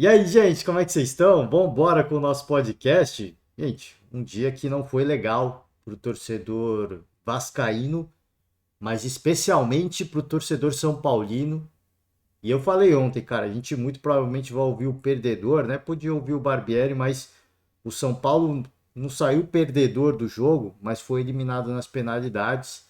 E aí, gente, como é que vocês estão? Vamos embora com o nosso podcast? Gente, um dia que não foi legal para o torcedor vascaíno, mas especialmente para o torcedor são paulino. E eu falei ontem, cara, a gente muito provavelmente vai ouvir o perdedor, né? Podia ouvir o Barbieri, mas o São Paulo não saiu perdedor do jogo, mas foi eliminado nas penalidades.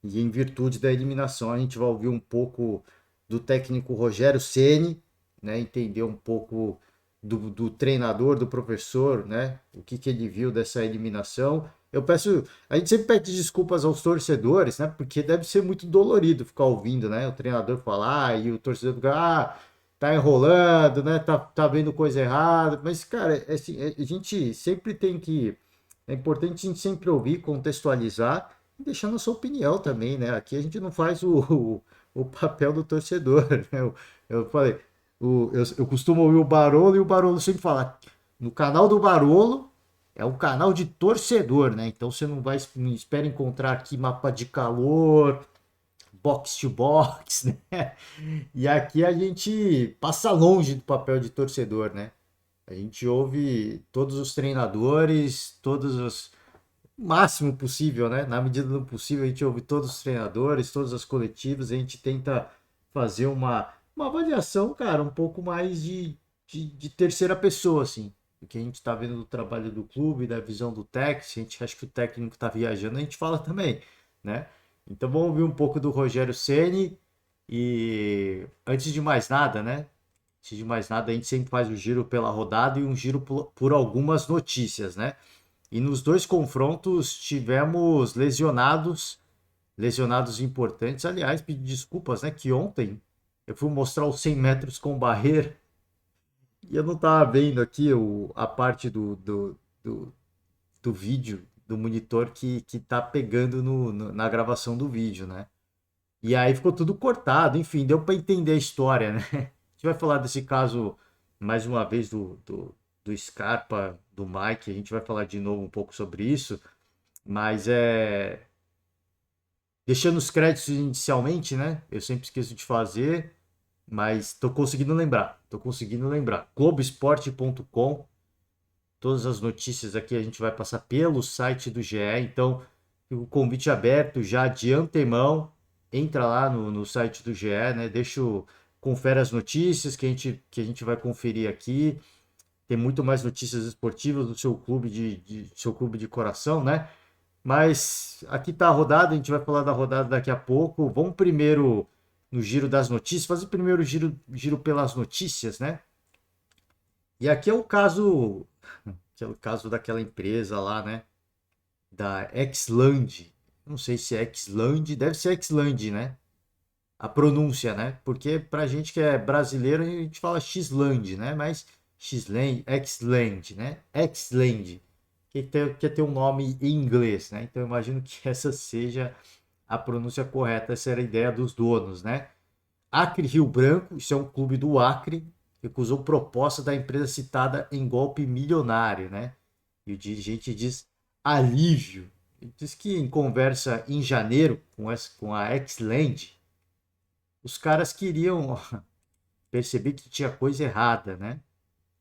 E em virtude da eliminação, a gente vai ouvir um pouco do técnico Rogério Ceni, né? Entender um pouco do treinador, do professor, né? O que ele viu dessa eliminação. Eu peço, a gente sempre pede desculpas aos torcedores, né? Porque deve ser muito dolorido ficar ouvindo, né? O treinador falar e o torcedor ficar, tá enrolando, né? Tá vendo coisa errada. Mas, cara, é assim, a gente sempre tem que. É importante a gente sempre ouvir, contextualizar e deixar nossa opinião também, né? Aqui a gente não faz o papel do torcedor, né? Eu falei, eu costumo ouvir o Barolo e o Barolo sempre fala, no canal do Barolo é um canal de torcedor, né? Então você não espera encontrar aqui mapa de calor, box to box, né? E aqui a gente passa longe do papel de torcedor, né? A gente ouve todos os treinadores, todos os o máximo possível, né? Na medida do possível, a gente ouve todos os treinadores, todas as coletivas, a gente tenta fazer uma avaliação, cara, um pouco mais de terceira pessoa, assim. O que a gente está vendo do trabalho do clube, da visão do técnico, se a gente acha que o técnico está viajando, a gente fala também, né? Então vamos ouvir um pouco do Rogério Ceni e antes de mais nada, né? Antes de mais nada, a gente sempre faz o giro pela rodada e um giro por algumas notícias, né? E nos dois confrontos tivemos lesionados importantes. Aliás, pedir desculpas, né? Que ontem eu fui mostrar os 100 metros com barreira e eu não estava vendo aqui a parte do vídeo, do monitor que tá pegando na gravação do vídeo, né? E aí ficou tudo cortado, enfim, deu para entender a história, né? A gente vai falar desse caso mais uma vez do Scarpa, do Mike, a gente vai falar de novo um pouco sobre isso. Mas deixando os créditos inicialmente, né? Eu sempre esqueço de fazer, mas tô conseguindo lembrar. Tô conseguindo lembrar. Globoesporte.com. Todas as notícias aqui a gente vai passar pelo site do GE. Então, o convite aberto já de antemão. Entra lá no site do GE, né? Confere as notícias que a gente vai conferir aqui. Tem muito mais notícias esportivas do seu clube seu clube de coração, né? Mas aqui está a rodada, a gente vai falar da rodada daqui a pouco. Vamos primeiro no giro das notícias, fazer primeiro o giro pelas notícias, né? E aqui é o caso daquela empresa lá, né? Da Xland. Não sei se é Xland, deve ser Xland, né? A pronúncia, né? Porque pra gente que é brasileiro, a gente fala Xland, né? Mas Xland, Xland, né? Xland, quer ter um nome em inglês, né? Então eu imagino que essa seja a pronúncia correta, essa era a ideia dos donos, né? Acre Rio Branco, isso é um clube do Acre, recusou proposta da empresa citada em golpe milionário, né? E o dirigente diz alívio. Ele diz que em conversa em janeiro com a Xland, os caras queriam perceber que tinha coisa errada, né?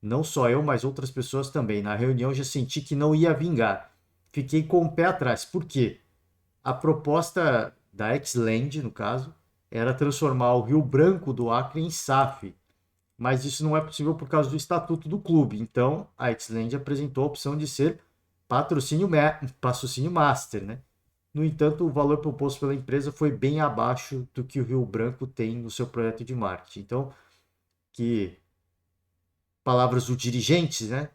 Não só eu, mas outras pessoas também. Na reunião já senti que não ia vingar. Fiquei com o pé atrás. Por quê? A proposta da Xland, no caso, era transformar o Rio Branco do Acre em SAF, mas isso não é possível por causa do estatuto do clube. Então, a Xland apresentou a opção de ser patrocínio master, né? No entanto, o valor proposto pela empresa foi bem abaixo do que o Rio Branco tem no seu projeto de marketing. Então, que palavras do dirigentes, né?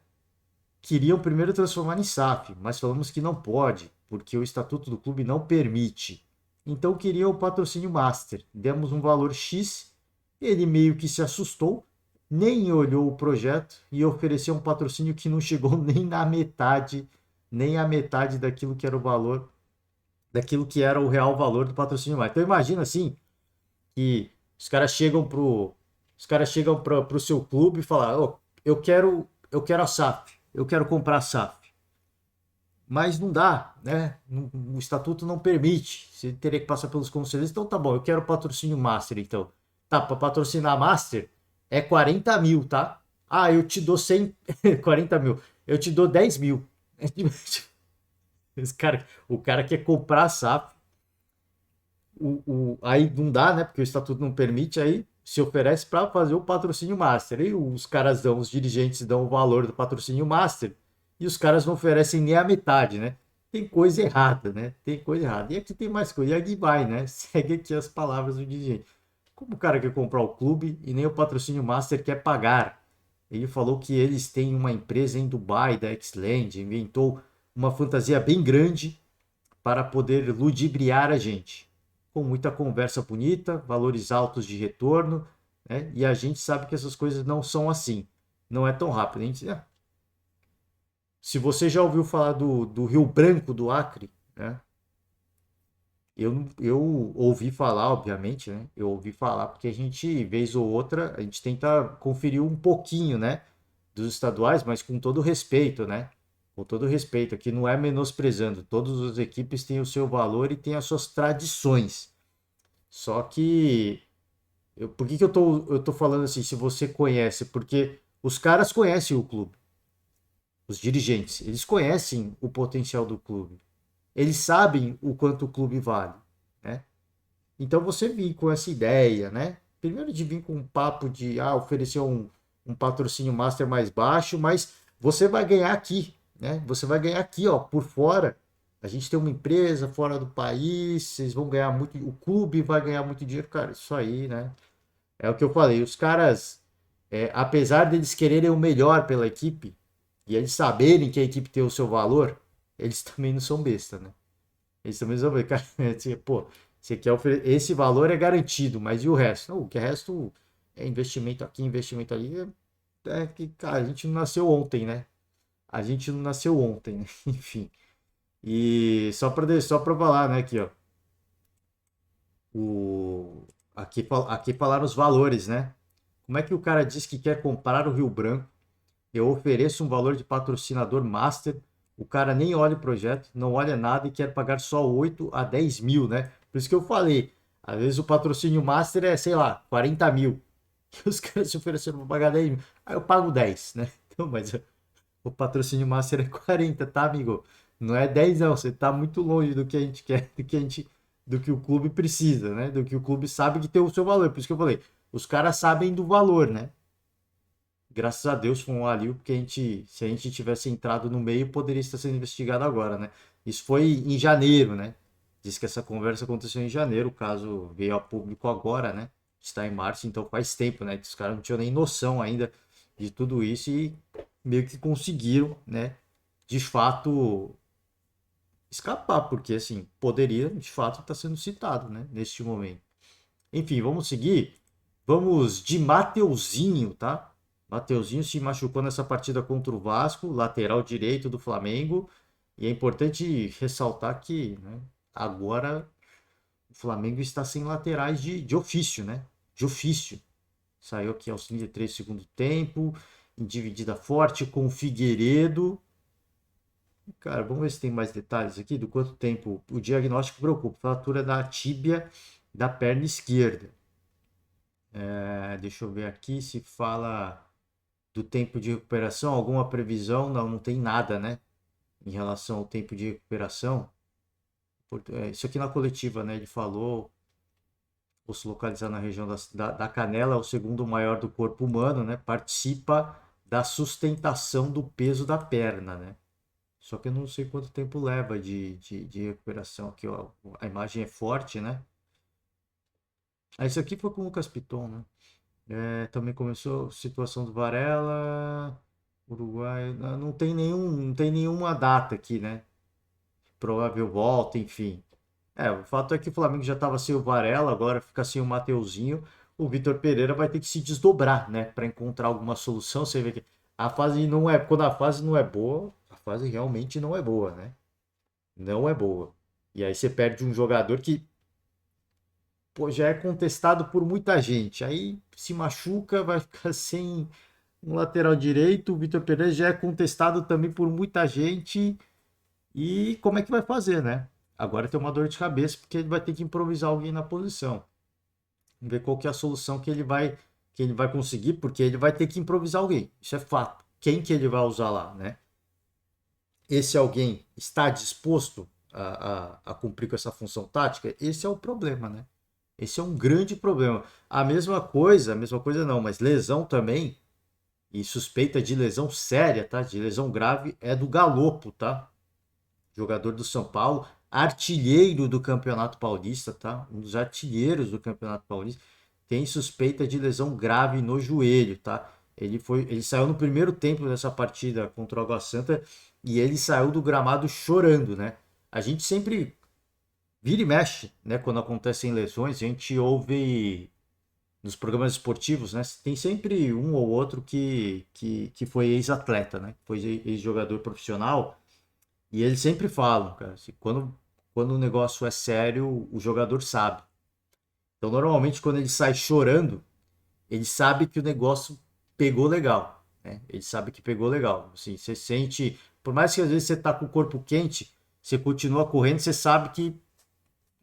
Queriam primeiro transformar em SAF, mas falamos que não pode, porque o estatuto do clube não permite. Então queriam o patrocínio master. Demos um valor X, ele meio que se assustou, nem olhou o projeto e ofereceu um patrocínio que não chegou nem na metade, nem a metade daquilo que era o valor, daquilo que era o real valor do patrocínio master. Então imagina assim que os caras chegam pro seu clube e falam: "Oh, eu quero a SAF, eu quero comprar a SAF." Mas não dá, né? O estatuto não permite. Você teria que passar pelos conselheiros. Então tá bom, eu quero patrocínio Master, então. Tá, para patrocinar Master é 40 mil, tá? Ah, eu te dou 40 mil. Eu te dou 10 mil. É tipo, o cara quer comprar a SAF. Aí não dá, né? Porque o estatuto não permite. Aí se oferece para fazer o patrocínio master. E os caras dão, os dirigentes dão o valor do patrocínio master. E os caras não oferecem nem a metade, né? Tem coisa errada, né? Tem coisa errada. E aqui tem mais coisa. E aqui vai, né? Segue aqui as palavras do dirigente. Como o cara quer comprar o clube e nem o patrocínio master quer pagar? Ele falou que eles têm uma empresa em Dubai, da Xland, inventou uma fantasia bem grande para poder ludibriar a gente. Com muita conversa bonita, valores altos de retorno, né? E a gente sabe que essas coisas não são assim. Não é tão rápido. Se você já ouviu falar do Rio Branco do Acre, né? Eu ouvi falar, obviamente, né? Eu ouvi falar porque a gente, vez ou outra, a gente tenta conferir um pouquinho, né? Dos estaduais, mas com todo respeito, né? Com todo respeito, aqui não é menosprezando. Todas as equipes têm o seu valor e têm as suas tradições. Só que, por que que eu tô falando assim, se você conhece? Porque os caras conhecem o clube, os dirigentes, eles conhecem o potencial do clube. Eles sabem o quanto o clube vale, né? Então você vir com essa ideia, né? Primeiro de vir com um papo de oferecer um patrocínio master mais baixo, mas você vai ganhar aqui, né? Você vai ganhar aqui, ó, por fora. A gente tem uma empresa fora do país, vocês vão ganhar muito, o clube vai ganhar muito dinheiro, cara. Isso aí, né? É o que eu falei. Os caras, apesar deles quererem o melhor pela equipe e eles saberem que a equipe tem o seu valor, eles também não são besta, né? Eles também não são besta. Cara, assim, pô, você quer esse valor é garantido, mas e o resto? Não, o que é resto é investimento aqui, investimento ali. É que, cara, a gente não nasceu ontem, né? A gente não nasceu ontem, né? Enfim. E só para falar, né, aqui, ó. Aqui falaram os valores, né? Como é que o cara diz que quer comprar o Rio Branco? Eu ofereço um valor de patrocinador master. O cara nem olha o projeto, não olha nada e quer pagar só 8 a 10 mil, né? Por isso que eu falei. Às vezes o patrocínio master é, sei lá, 40 mil. E os caras se ofereceram para pagar 10 mil. Aí eu pago 10, né? Então, mas o patrocínio master é 40, tá, amigo? Não é 10 não. Você tá muito longe do que a gente quer, do que o clube precisa, né? Do que o clube sabe que tem o seu valor. Por isso que eu falei. Os caras sabem do valor, né? Graças a Deus foi um alívio, porque se a gente tivesse entrado no meio, poderia estar sendo investigado agora, né? Isso foi em janeiro, né? Diz que essa conversa aconteceu em janeiro, o caso veio a público agora, né? Está em março, então faz tempo, né? Os caras não tinham nem noção ainda de tudo isso e meio que conseguiram, né? De fato escapar, porque assim, poderia de fato estar sendo citado, né? Neste momento. Enfim, vamos seguir. Vamos de Mateuzinho, tá? Mateuzinho se machucou nessa partida contra o Vasco, lateral direito do Flamengo. E é importante ressaltar que, né, agora o Flamengo está sem laterais de ofício, né? De ofício. Saiu aqui aos 33 do segundo tempo, em dividida forte com o Figueiredo. Cara, vamos ver se tem mais detalhes aqui do quanto tempo. O diagnóstico preocupa. Fratura da tíbia da perna esquerda. Deixa eu ver aqui se fala do tempo de recuperação, alguma previsão? Não, não tem nada, né? Em relação ao tempo de recuperação. Isso aqui na coletiva, né? Ele falou, ou se localizar na região da canela, é o segundo maior do corpo humano, né? Participa da sustentação do peso da perna, né? Só que eu não sei quanto tempo leva de recuperação. Aqui, ó, a imagem é forte, né? Isso aqui foi com o Lucas Piton, né? Também começou a situação do Varela, Uruguai. Não tem nenhuma data aqui, né? Provável volta, enfim. O fato é que o Flamengo já estava sem o Varela, agora fica sem o Mateuzinho. O Vitor Pereira vai ter que se desdobrar, né? Para encontrar alguma solução. Você vê que a fase não é. Quando a fase não é boa, a fase realmente não é boa, né? Não é boa. E aí você perde um jogador que, pô, já é contestado por muita gente. Aí se machuca, vai ficar sem um lateral direito. O Vitor Pereira já é contestado também por muita gente. E como é que vai fazer, né? Agora tem uma dor de cabeça porque ele vai ter que improvisar alguém na posição. Vamos ver qual que é a solução que ele vai que ele vai conseguir, porque ele vai ter que improvisar alguém. Isso é fato. Quem que ele vai usar lá, né? Esse alguém está disposto a cumprir com essa função tática? Esse é o problema, né? Esse é um grande problema. A mesma coisa não, mas lesão também, e suspeita de lesão séria, tá? De lesão grave, é do Galopo, tá? Jogador do São Paulo, artilheiro do Campeonato Paulista, tá? Um dos artilheiros do Campeonato Paulista, tem suspeita de lesão grave no joelho, tá? Ele saiu no primeiro tempo dessa partida contra o Água Santa e ele saiu do gramado chorando, né? A gente sempre vira e mexe, né? Quando acontecem lesões, a gente ouve nos programas esportivos, né? Tem sempre um ou outro que foi ex-atleta, né? Foi ex-jogador profissional e eles sempre falam, cara, assim, quando o negócio é sério, o jogador sabe. Então, normalmente, quando ele sai chorando, ele sabe que o negócio pegou legal, né? Ele sabe que pegou legal. Assim, você sente, por mais que às vezes você tá com o corpo quente, você continua correndo, você sabe que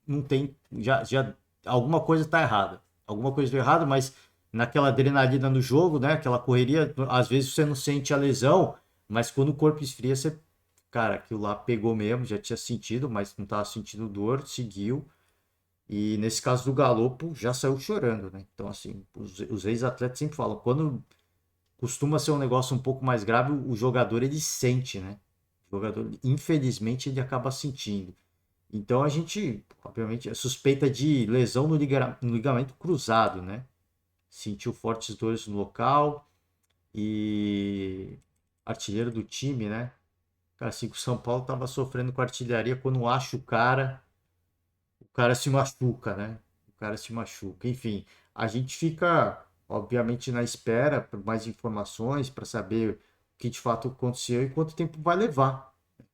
não tem, já alguma coisa tá errada. Alguma coisa tá errada, mas naquela adrenalina no jogo, né? Aquela correria, às vezes você não sente a lesão, mas quando o corpo esfria, você, cara, aquilo lá pegou mesmo, já tinha sentido, mas não tava sentindo dor, seguiu. E nesse caso do Galopo, já saiu chorando, né? Então, assim, os ex-atletas sempre falam, quando costuma ser um negócio um pouco mais grave, o jogador ele sente, né? O jogador, infelizmente, ele acaba sentindo. Então a gente, obviamente, é suspeita de lesão no ligamento cruzado, né? Sentiu fortes dores no local e artilheiro do time, né? Cara, assim, o São Paulo tava sofrendo com artilharia quando acha o cara se machuca, né? O cara se machuca. Enfim, a gente fica, obviamente, na espera por mais informações para saber o que de fato aconteceu e quanto tempo vai levar.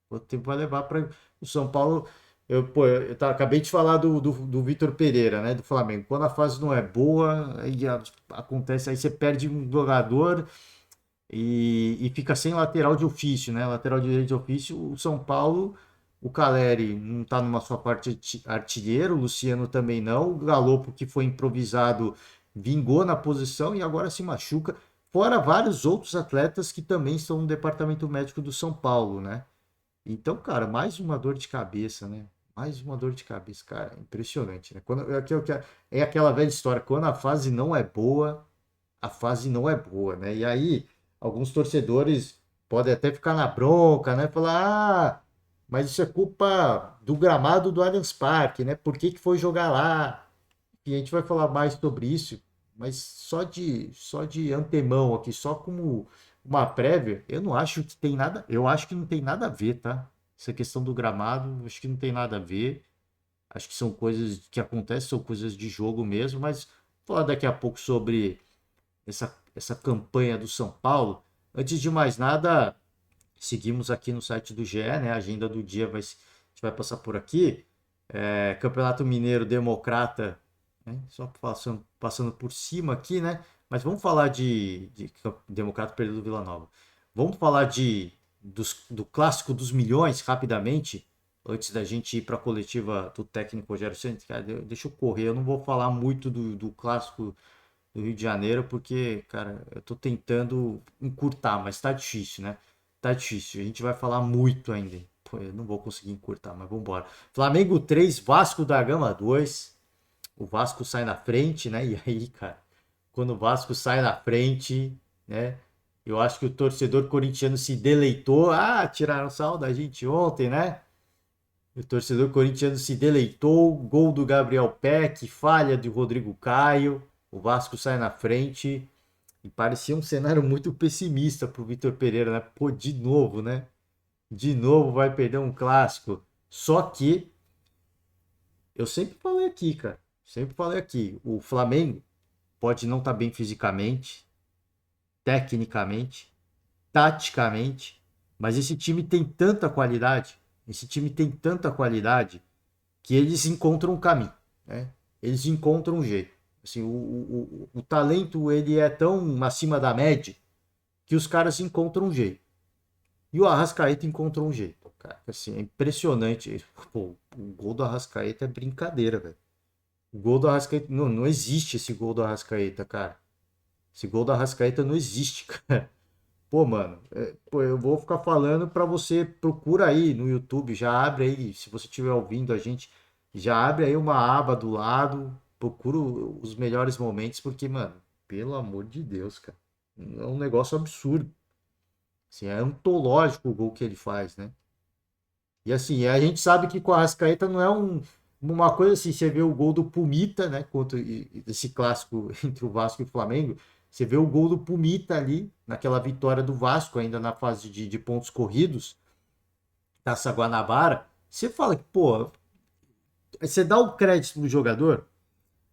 Quanto tempo vai levar para o São Paulo. Acabei de falar do Vitor Pereira, né? Do Flamengo. Quando a fase não é boa, acontece, aí você perde um jogador e fica sem lateral de ofício, né? Lateral direito de ofício, o São Paulo, o Caleri não está numa sua parte artilheiro, o Luciano também não, o Galopo que foi improvisado vingou na posição e agora se machuca, fora vários outros atletas que também estão no departamento médico do São Paulo, né? Então, cara, mais uma dor de cabeça, né? Mais uma dor de cabeça, cara, impressionante, né? É aquela velha história, quando a fase não é boa, a fase não é boa, né? E aí, alguns torcedores podem até ficar na bronca, né? Falar, mas isso é culpa do gramado do Allianz Parque, né? Por que que foi jogar lá? E a gente vai falar mais sobre isso, mas só de antemão aqui, só como uma prévia, eu não acho que tem nada, eu acho que não tem nada a ver, tá? Essa questão do gramado, acho que não tem nada a ver. Acho que são coisas que acontecem, são coisas de jogo mesmo, mas vou falar daqui a pouco sobre essa campanha do São Paulo. Antes de mais nada, seguimos aqui no site do GE, né? A agenda do dia a gente vai passar por aqui. Campeonato Mineiro Democrata, né? Só passando por cima aqui, né? Mas vamos falar de Democrata perdeu do Vila Nova. Vamos falar do clássico dos milhões rapidamente, antes da gente ir para a coletiva do técnico Rogério Ceni. Cara, deixa eu correr, eu não vou falar muito do clássico do Rio de Janeiro, porque, cara, eu tô tentando encurtar, mas tá difícil, né? Tá difícil. A gente vai falar muito ainda. Pô, eu não vou conseguir encurtar, mas vamos embora. Flamengo 3, Vasco da Gama 2. O Vasco sai na frente, né? E aí, cara, quando o Vasco sai na frente, né? Eu acho que o torcedor corintiano se deleitou. Ah, tiraram sal da gente ontem, né? O torcedor corintiano se deleitou. Gol do Gabriel Peck, falha de Rodrigo Caio. O Vasco sai na frente. E parecia um cenário muito pessimista pro Vitor Pereira, né? Pô, de novo, né? De novo vai perder um clássico. Só que eu sempre falei aqui, cara. Sempre falei aqui. O Flamengo pode não estar bem fisicamente, tecnicamente, taticamente, mas esse time tem tanta qualidade. Esse time tem tanta qualidade que eles encontram um caminho, né? Eles encontram um jeito. Assim, o talento ele é tão acima da média que os caras encontram um jeito. E o Arrascaeta encontrou um jeito, cara. Assim, é impressionante. Pô, o gol do Arrascaeta é brincadeira, velho. O gol do Arrascaeta. Não, não existe esse gol do Arrascaeta, cara. Esse gol da Arrascaeta não existe, cara. Pô, mano, pô, eu vou ficar falando pra você, procura aí no YouTube, já abre aí, se você estiver ouvindo a gente, já abre aí uma aba do lado, procura os melhores momentos, porque, mano, pelo amor de Deus, cara, é um negócio absurdo. Assim, é antológico o gol que ele faz, né? E assim, a gente sabe que com a Arrascaeta não é uma coisa assim, você vê o gol do Pumita, né, contra esse clássico entre o Vasco e o Flamengo, você vê o gol do Pumita ali, naquela vitória do Vasco, ainda na fase de pontos corridos, Taça Guanabara, você fala que, pô, você dá o crédito pro jogador,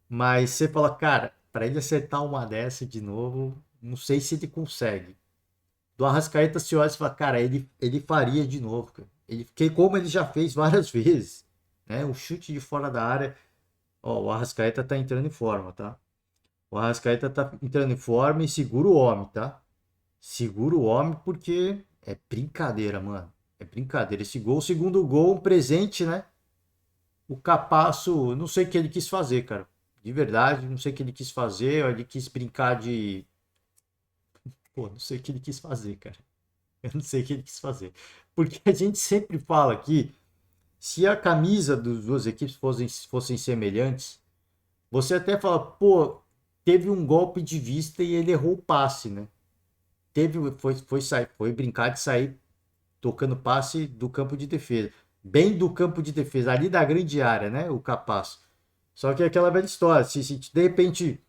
mas você fala, cara, para ele acertar uma dessa de novo, não sei se ele consegue. Do Arrascaeta se olha e fala, cara, ele faria de novo, cara. Que como ele já fez várias vezes, né? O chute de fora da área, ó, o Arrascaeta tá entrando em forma, tá? O Arrascaeta tá entrando em forma e segura o homem, tá? Segura o homem porque é brincadeira, mano. É brincadeira. Esse gol, o segundo gol, um presente, né? O Capasso, não sei o que ele quis fazer, cara. De verdade, não sei o que ele quis fazer. Ele quis brincar de. Pô, não sei o que ele quis fazer, cara. Eu não sei o que ele quis fazer. Porque a gente sempre fala aqui, se a camisa das duas equipes fossem semelhantes, você até fala, pô, teve um golpe de vista e ele errou o passe, né? Foi brincar de sair tocando passe do campo de defesa. Bem do campo de defesa, ali da grande área, né? O Capasso. Só que é aquela velha história. Se de repente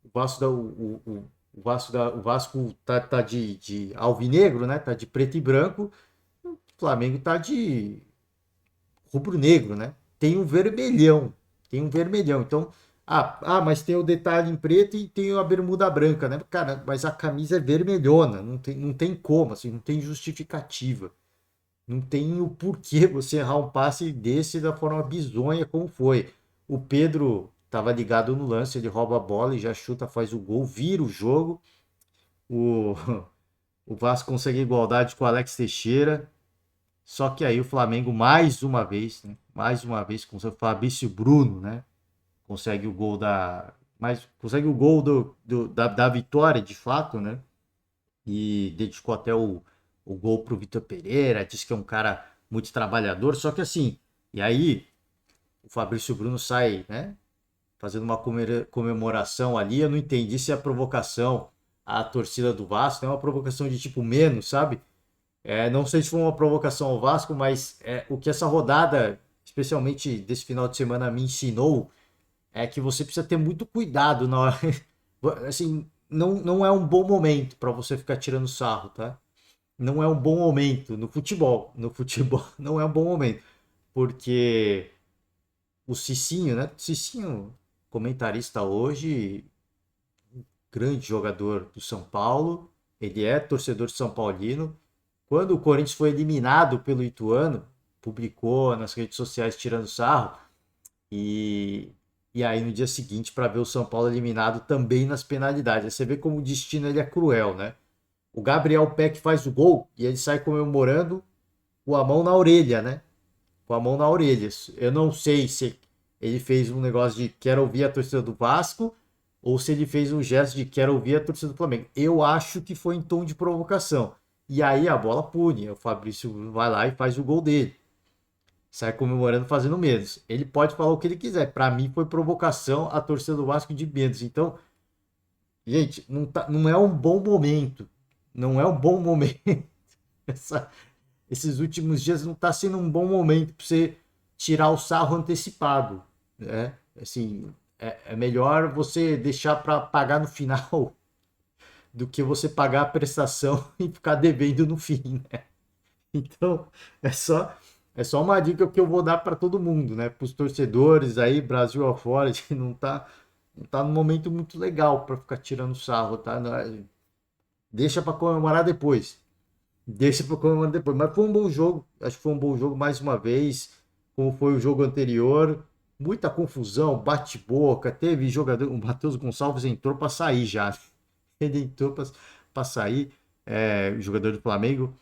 o Vasco, o Vasco tá de alvinegro, né? Tá de preto e branco. O Flamengo tá de rubro-negro, né? Tem um vermelhão. Tem um vermelhão. Então, mas tem o detalhe em preto e tem a bermuda branca, né? Cara, mas a camisa é vermelhona. Não tem como, assim, não tem justificativa. Não tem o porquê você errar um passe desse da forma bizonha como foi. O Pedro estava ligado no lance, ele rouba a bola e já chuta, faz o gol, vira o jogo. O, o Vasco consegue igualdade com o Alex Teixeira. Só que aí o Flamengo, mais uma vez, né? Mais uma vez, com o Fabrício Bruno, né? Consegue o gol consegue o gol da vitória, de fato, né? E dedicou até o gol pro Vitor Pereira, disse que é um cara muito trabalhador, só que assim, e aí o Fabrício Bruno sai, né, fazendo uma comemoração ali, eu não entendi se a provocação à torcida do Vasco é uma provocação de tipo menos, sabe? Não sei se foi uma provocação ao Vasco, mas o que essa rodada, especialmente desse final de semana, me ensinou é que você precisa ter muito cuidado na hora. Assim, não é um bom momento para você ficar tirando sarro, tá? Não é um bom momento no futebol. No futebol não é um bom momento. Porque o Cicinho, né? Cicinho, comentarista hoje, grande jogador do São Paulo. Ele é torcedor de São Paulino. Quando o Corinthians foi eliminado pelo Ituano, publicou nas redes sociais tirando sarro. E, e aí no dia seguinte, para ver o São Paulo eliminado também nas penalidades. Aí você vê como o destino ele é cruel, né? O Gabriel Peck faz o gol e ele sai comemorando com a mão na orelha, né? Com a mão na orelha. Eu não sei se ele fez um negócio de quero ouvir a torcida do Vasco ou se ele fez um gesto de quero ouvir a torcida do Flamengo. Eu acho que foi em tom de provocação. E aí a bola pune. O Fabrício vai lá e faz o gol dele. Sai comemorando, fazendo menos. Ele pode falar o que ele quiser. Para mim foi provocação a torcida do Vasco de menos. Então, gente, não é um bom momento. Não é um bom momento. Essa, esses últimos dias não está sendo um bom momento para você tirar o sarro antecipado, né? Assim, é melhor você deixar para pagar no final do que você pagar a prestação e ficar devendo no fim, né? Então, é só uma dica que eu vou dar para todo mundo, né? Para os torcedores aí, Brasil afora, que não tá num momento muito legal para ficar tirando sarro, tá? Deixa para comemorar depois. Deixa para comemorar depois. Mas foi um bom jogo. Acho que foi um bom jogo mais uma vez. Como foi o jogo anterior. Muita confusão, bate-boca. Teve jogador. O Matheus Gonçalves entrou para sair já. Ele entrou para sair. O jogador do Flamengo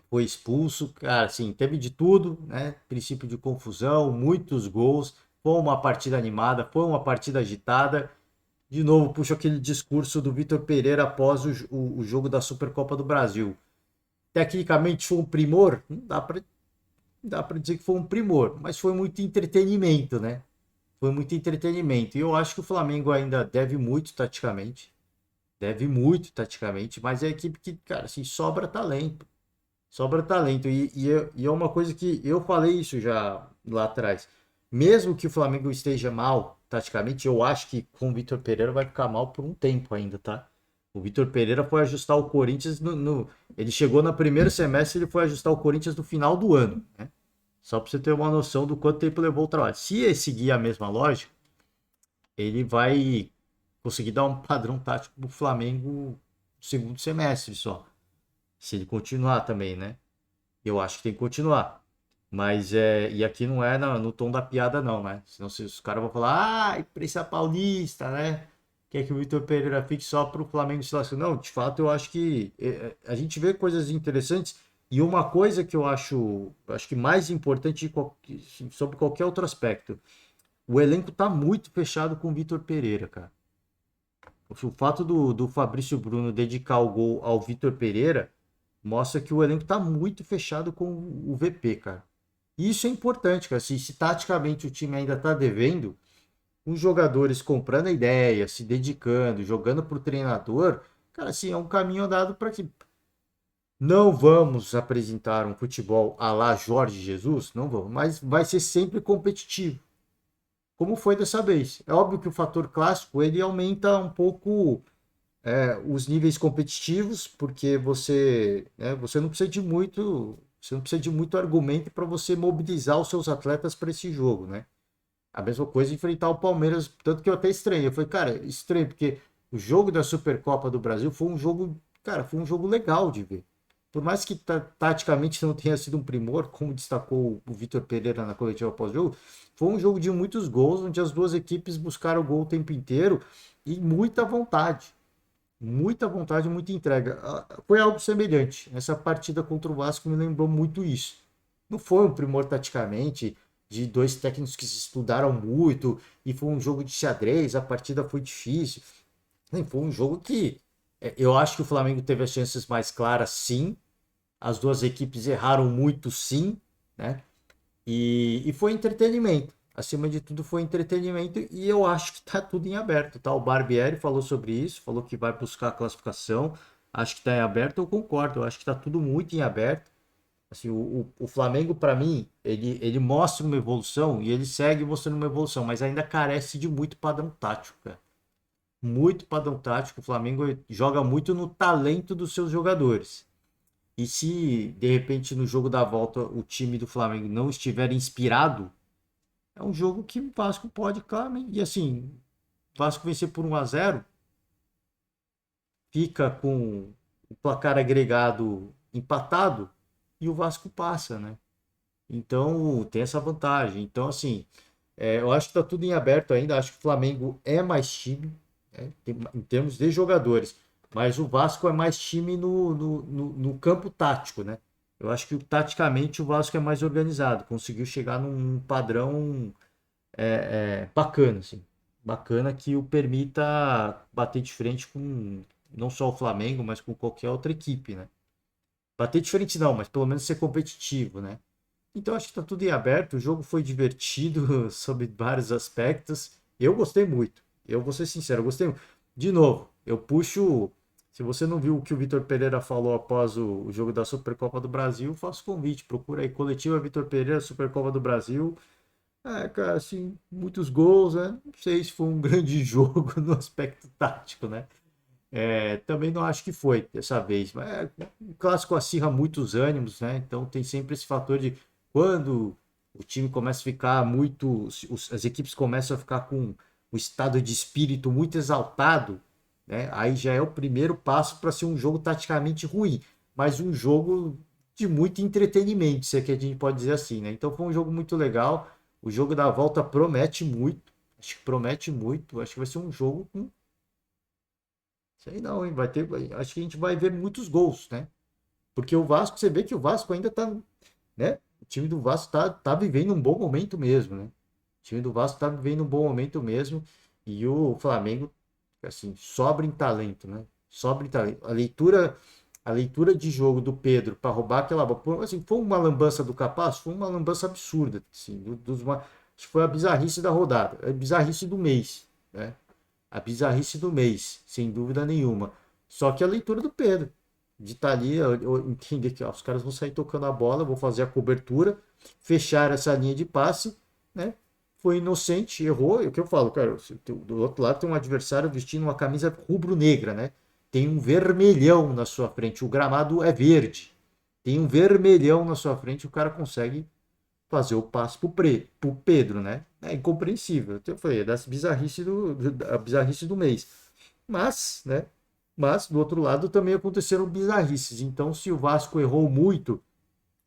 foi expulso. Cara, assim, teve de tudo, né? Princípio de confusão, muitos gols. Foi uma partida animada, foi uma partida agitada. De novo, puxo aquele discurso do Vitor Pereira após o jogo da Supercopa do Brasil. Tecnicamente foi um primor? Não dá para dizer que foi um primor, mas foi muito entretenimento, né? Foi muito entretenimento. E eu acho que o Flamengo ainda deve muito taticamente, mas é a equipe que, cara, assim, sobra talento. Sobra talento. E é uma coisa que eu falei isso já lá atrás. Mesmo que o Flamengo esteja mal, taticamente, eu acho que com o Vitor Pereira vai ficar mal por um tempo ainda, tá? O Vitor Pereira foi ajustar o Corinthians ele chegou no primeiro semestre, ele foi ajustar o Corinthians no final do ano, né? Só para você ter uma noção do quanto tempo levou o trabalho. Se ele seguir a mesma lógica, ele vai conseguir dar um padrão tático pro Flamengo no segundo semestre só. Se ele continuar também, né? Eu acho que tem que continuar. Mas e aqui não é no tom da piada, não, né? Senão os caras vão falar, imprensa paulista, né? Quer que o Vitor Pereira fique só para o Flamengo se lascar. Não, de fato, eu acho que a gente vê coisas interessantes. E uma coisa que eu acho que mais importante sobre qualquer outro aspecto, o elenco tá muito fechado com o Vitor Pereira, cara. O fato do Fabrício Bruno dedicar o gol ao Vitor Pereira mostra que o elenco tá muito fechado com o VP, cara. E isso é importante, cara. Se taticamente o time ainda tá devendo, os jogadores comprando a ideia, se dedicando, jogando pro treinador, cara, assim, é um caminho andado para que não vamos apresentar um futebol à la Jorge Jesus, não vamos, mas vai ser sempre competitivo, como foi dessa vez. É óbvio que o fator clássico ele aumenta um pouco os níveis competitivos, porque você não precisa de muito, você não precisa de muito argumento para você mobilizar os seus atletas para esse jogo, né? A mesma coisa enfrentar o Palmeiras, tanto que eu até estranhei. Eu falei, cara, estranho, porque o jogo da Supercopa do Brasil foi um jogo, cara, foi um jogo legal de ver. Por mais que taticamente não tenha sido um primor, como destacou o Vitor Pereira na coletiva pós-jogo, foi um jogo de muitos gols, onde as duas equipes buscaram o gol o tempo inteiro e muita vontade. Muita vontade, muita entrega. Foi algo semelhante. Essa partida contra o Vasco me lembrou muito isso. Não foi um primor taticamente, de dois técnicos que se estudaram muito, e foi um jogo de xadrez, a partida foi difícil. Nem foi um jogo que eu acho que o Flamengo teve as chances mais claras, sim. As duas equipes erraram muito, sim, né? E foi entretenimento. Acima de tudo, foi entretenimento. E eu acho que está tudo em aberto, tá? O Barbieri falou sobre isso, falou que vai buscar a classificação. Acho que está em aberto, eu concordo. Eu acho que está tudo muito em aberto. Assim, o Flamengo, para mim, ele mostra uma evolução e ele segue mostrando uma evolução, mas ainda carece de muito padrão tático, cara. Muito padrão tático. O Flamengo joga muito no talento dos seus jogadores. E se, de repente, no jogo da volta o time do Flamengo não estiver inspirado, é um jogo que o Vasco pode, claramente. E assim, o Vasco vencer por 1-0 fica com o placar agregado empatado e o Vasco passa, né? Então tem essa vantagem. Então, assim, eu acho que tá tudo em aberto ainda. Acho que o Flamengo é mais time, né, em termos de jogadores, mas o Vasco é mais time no campo tático, né? Eu acho que taticamente o Vasco é mais organizado, conseguiu chegar num padrão bacana, assim. Bacana que o permita bater de frente com não só o Flamengo, mas com qualquer outra equipe, né? Bater de frente não, mas pelo menos ser competitivo, né? Então acho que tá tudo em aberto. O jogo foi divertido sob vários aspectos. Eu gostei muito. Eu vou ser sincero, eu gostei. De novo, eu puxo. Se você não viu o que o Vitor Pereira falou após o jogo da Supercopa do Brasil, faço convite. Procura aí Coletiva Vitor Pereira, Supercopa do Brasil. Cara, assim, muitos gols, né? Não sei se foi um grande jogo no aspecto tático, né? Também não acho que foi dessa vez, mas o clássico acirra muitos ânimos, né? Então tem sempre esse fator de quando o time começa a ficar muito, as equipes começam a ficar com o estado de espírito muito exaltado, né? Aí já é o primeiro passo para ser um jogo taticamente ruim, mas um jogo de muito entretenimento, se é que a gente pode dizer assim, né? Então foi um jogo muito legal. O jogo da volta promete muito. Acho que promete muito. Acho que vai ser um jogo com. Sei não, hein? Acho que a gente vai ver muitos gols, né? Porque o Vasco, você vê que o Vasco ainda tá, né? O time do Vasco tá vivendo um bom momento mesmo, né? O time do Vasco tá vivendo um bom momento mesmo. E o Flamengo assim, sobra em talento, né? Sobra em talento. A leitura de jogo do Pedro para roubar aquela bola, assim, foi uma lambança do Capaz, foi uma lambança absurda, assim, acho que foi a bizarrice da rodada, a bizarrice do mês, né? A bizarrice do mês, sem dúvida nenhuma. Só que a leitura do Pedro, de estar ali, eu entender que ó, os caras vão sair tocando a bola, vou fazer a cobertura, fechar essa linha de passe, né? Foi inocente, errou. É o que eu falo, cara, do outro lado tem um adversário vestindo uma camisa rubro-negra, né? Tem um vermelhão na sua frente, o gramado é verde. Tem um vermelhão na sua frente, o cara consegue fazer o passe pro Pedro, né? É incompreensível. Eu falei, é das a bizarrice do mês. Mas, né? Mas, do outro lado, também aconteceram bizarrices. Então, se o Vasco errou muito,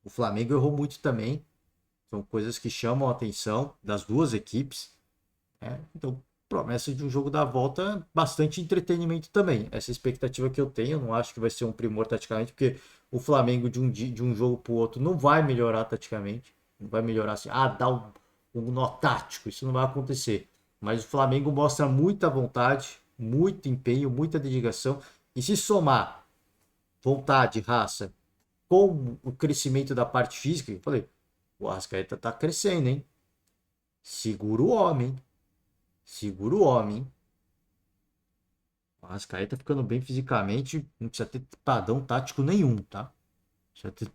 o Flamengo errou muito também. São coisas que chamam a atenção das duas equipes, né? Então, promessa de um jogo da volta, bastante entretenimento também. Essa expectativa que eu tenho, eu não acho que vai ser um primor taticamente, porque o Flamengo de um jogo para o outro não vai melhorar taticamente. Não vai melhorar assim, dá um nó tático, isso não vai acontecer. Mas o Flamengo mostra muita vontade, muito empenho, muita dedicação. E se somar vontade, raça, com o crescimento da parte física, eu falei, o Arrascaeta tá crescendo, hein? Segura o homem. Segura o homem. O Arrascaeta ficando bem fisicamente, não precisa ter padrão tático nenhum, tá? Ter...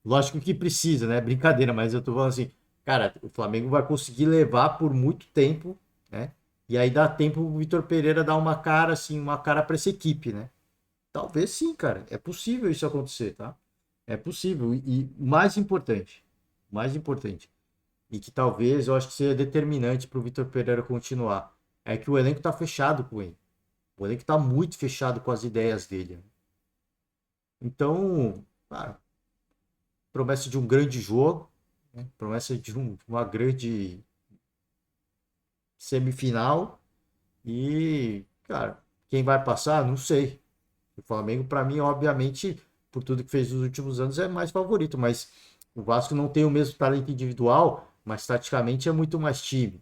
Lógico que precisa, né? Brincadeira, mas eu tô falando assim, cara, o Flamengo vai conseguir levar por muito tempo, né? E aí dá tempo o Vitor Pereira dar uma cara, assim, uma cara para essa equipe, né? Talvez sim, cara. É possível isso acontecer, tá? É possível. E mais importante, e que talvez eu acho que seja determinante para o Vitor Pereira continuar, é que o elenco tá fechado com ele. O elenco tá muito fechado com as ideias dele. Então, cara, promessa de um grande jogo, né? Promessa de uma grande semifinal e, cara, quem vai passar, não sei. O Flamengo, para mim, obviamente, por tudo que fez nos últimos anos, é mais favorito, mas o Vasco não tem o mesmo talento individual, mas taticamente é muito mais time.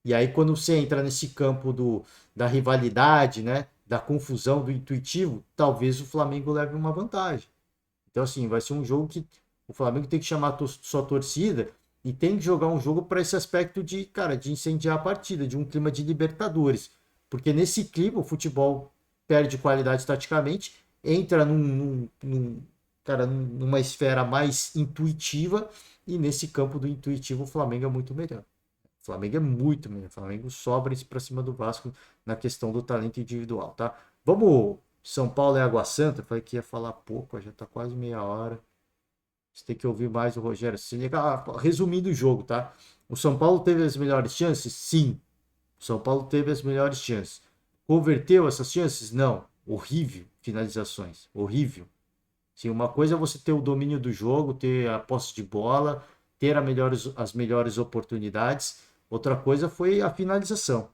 E aí, quando você entra nesse campo da rivalidade, né, da confusão, do intuitivo, talvez o Flamengo leve uma vantagem. Então, assim, vai ser um jogo que o Flamengo tem que chamar a sua torcida e tem que jogar um jogo para esse aspecto de, cara, de incendiar a partida, de um clima de Libertadores. Porque nesse clima o futebol perde qualidade taticamente, entra cara, numa esfera mais intuitiva e nesse campo do intuitivo o Flamengo é muito melhor. O Flamengo é muito melhor. O Flamengo sobra para cima do Vasco na questão do talento individual, tá? Vamos São Paulo é Água Santa. Falei que ia falar pouco, já tá quase meia hora. Você tem que ouvir mais o Rogério Ceni. Resumindo o jogo, tá? O São Paulo teve as melhores chances? Sim. O São Paulo teve as melhores chances. Converteu essas chances? Não. Horrível. Finalizações. Horrível. Sim, uma coisa é você ter o domínio do jogo, ter a posse de bola, ter as melhores oportunidades. Outra coisa foi a finalização.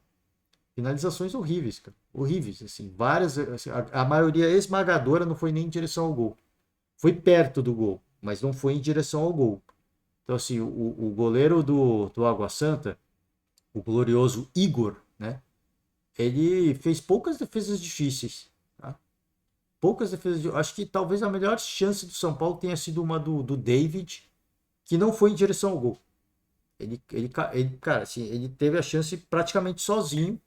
Finalizações horríveis, cara. Horríveis, assim, várias, assim, a maioria esmagadora não foi nem em direção ao gol. Foi perto do gol, mas não foi em direção ao gol. Então, assim, o goleiro do Água Santa, o glorioso Igor, né? Ele fez poucas defesas difíceis, tá? Poucas defesas. Acho que talvez a melhor chance do São Paulo tenha sido uma do David, que não foi em direção ao gol. Cara, assim, ele teve a chance praticamente sozinho.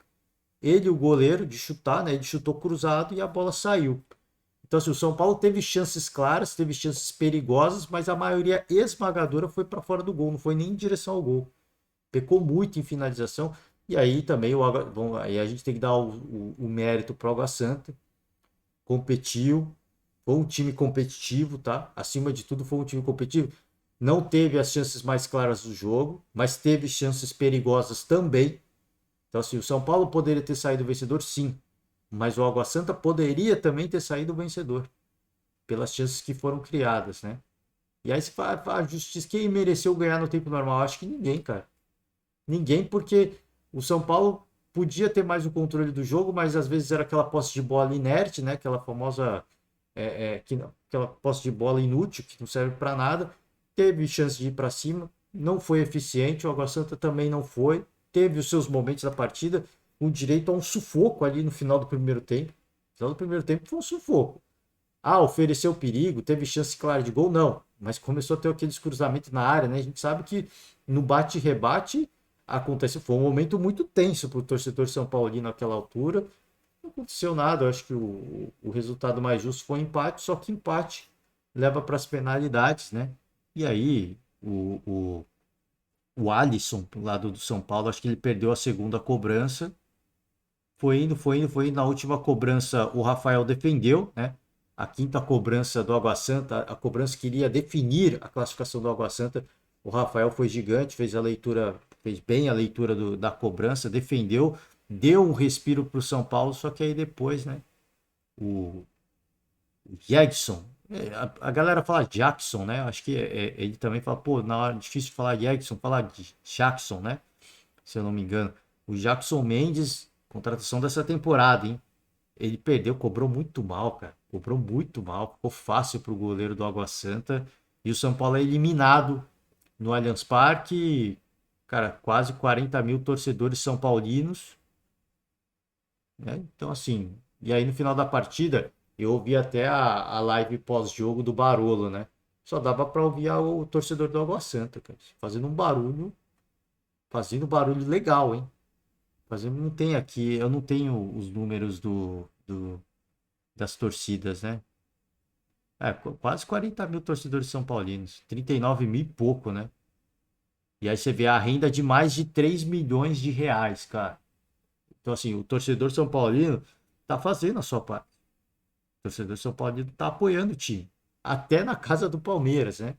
Ele, o goleiro, de chutar, né? Ele chutou cruzado e a bola saiu. Então, assim, o São Paulo teve chances claras, teve chances perigosas, mas a maioria esmagadora foi para fora do gol, não foi nem em direção ao gol. Pecou muito em finalização. E aí também bom, aí a gente tem que dar o mérito para o Água Santa. Competiu, foi um time competitivo, tá? Acima de tudo, foi um time competitivo. Não teve as chances mais claras do jogo, mas teve chances perigosas também. Então, assim, o São Paulo poderia ter saído vencedor, sim. Mas o Água Santa poderia também ter saído vencedor. Pelas chances que foram criadas, né? E aí se fala, a justiça, quem mereceu ganhar no tempo normal? Acho que ninguém, cara. Ninguém, porque o São Paulo podia ter mais o controle do jogo, mas às vezes era aquela posse de bola inerte, né? Aquela famosa aquela posse de bola inútil que não serve para nada. Teve chance de ir para cima, não foi eficiente. O Água Santa também não foi. Teve os seus momentos da partida. com direito a um sufoco ali no final do primeiro tempo. No final do primeiro tempo foi um sufoco. Ah, ofereceu perigo, teve chance clara de gol? Não. Mas começou a ter aqueles cruzamentos na área, né? A gente sabe que no bate-rebate aconteceu. Foi um momento muito tenso para o torcedor São Paulino naquela altura. Não aconteceu nada. Eu acho que o resultado mais justo foi empate, só que empate leva para as penalidades, né? E aí o Alisson, do lado do São Paulo, acho que ele perdeu a segunda cobrança. Foi indo, foi indo, foi indo. Na última cobrança, o Rafael defendeu, né? A quinta cobrança do Água Santa, a cobrança que iria definir a classificação do Água Santa. O Rafael foi gigante, fez a leitura, fez bem a leitura da cobrança, defendeu, deu um respiro para o São Paulo, só que aí depois, né? O Jegson, a galera fala Jackson, né? Acho que ele também fala, pô, na hora difícil de falar Jegson, falar de Jackson, né? Se eu não me engano. O Jackson Mendes, contratação dessa temporada, hein? Ele perdeu, cobrou muito mal, cara. Cobrou muito mal. Ficou fácil pro goleiro do Água Santa. E o São Paulo é eliminado no Allianz Parque. Cara, quase 40 mil torcedores são paulinos. Né? Então, assim. E aí no final da partida, eu ouvi até a live pós-jogo do Barolo, né? Só dava pra ouvir o torcedor do Água Santa, cara. Fazendo um barulho. Fazendo um barulho legal, hein? Fazendo, não tem aqui, eu não tenho os números das torcidas, né? Quase 40 mil torcedores são paulinos, 39 mil e pouco, né? E aí você vê a renda de mais de 3 milhões de reais, cara. Então, assim, o torcedor são paulino tá fazendo a sua parte. O torcedor são paulino tá apoiando o time. Até na casa do Palmeiras, né?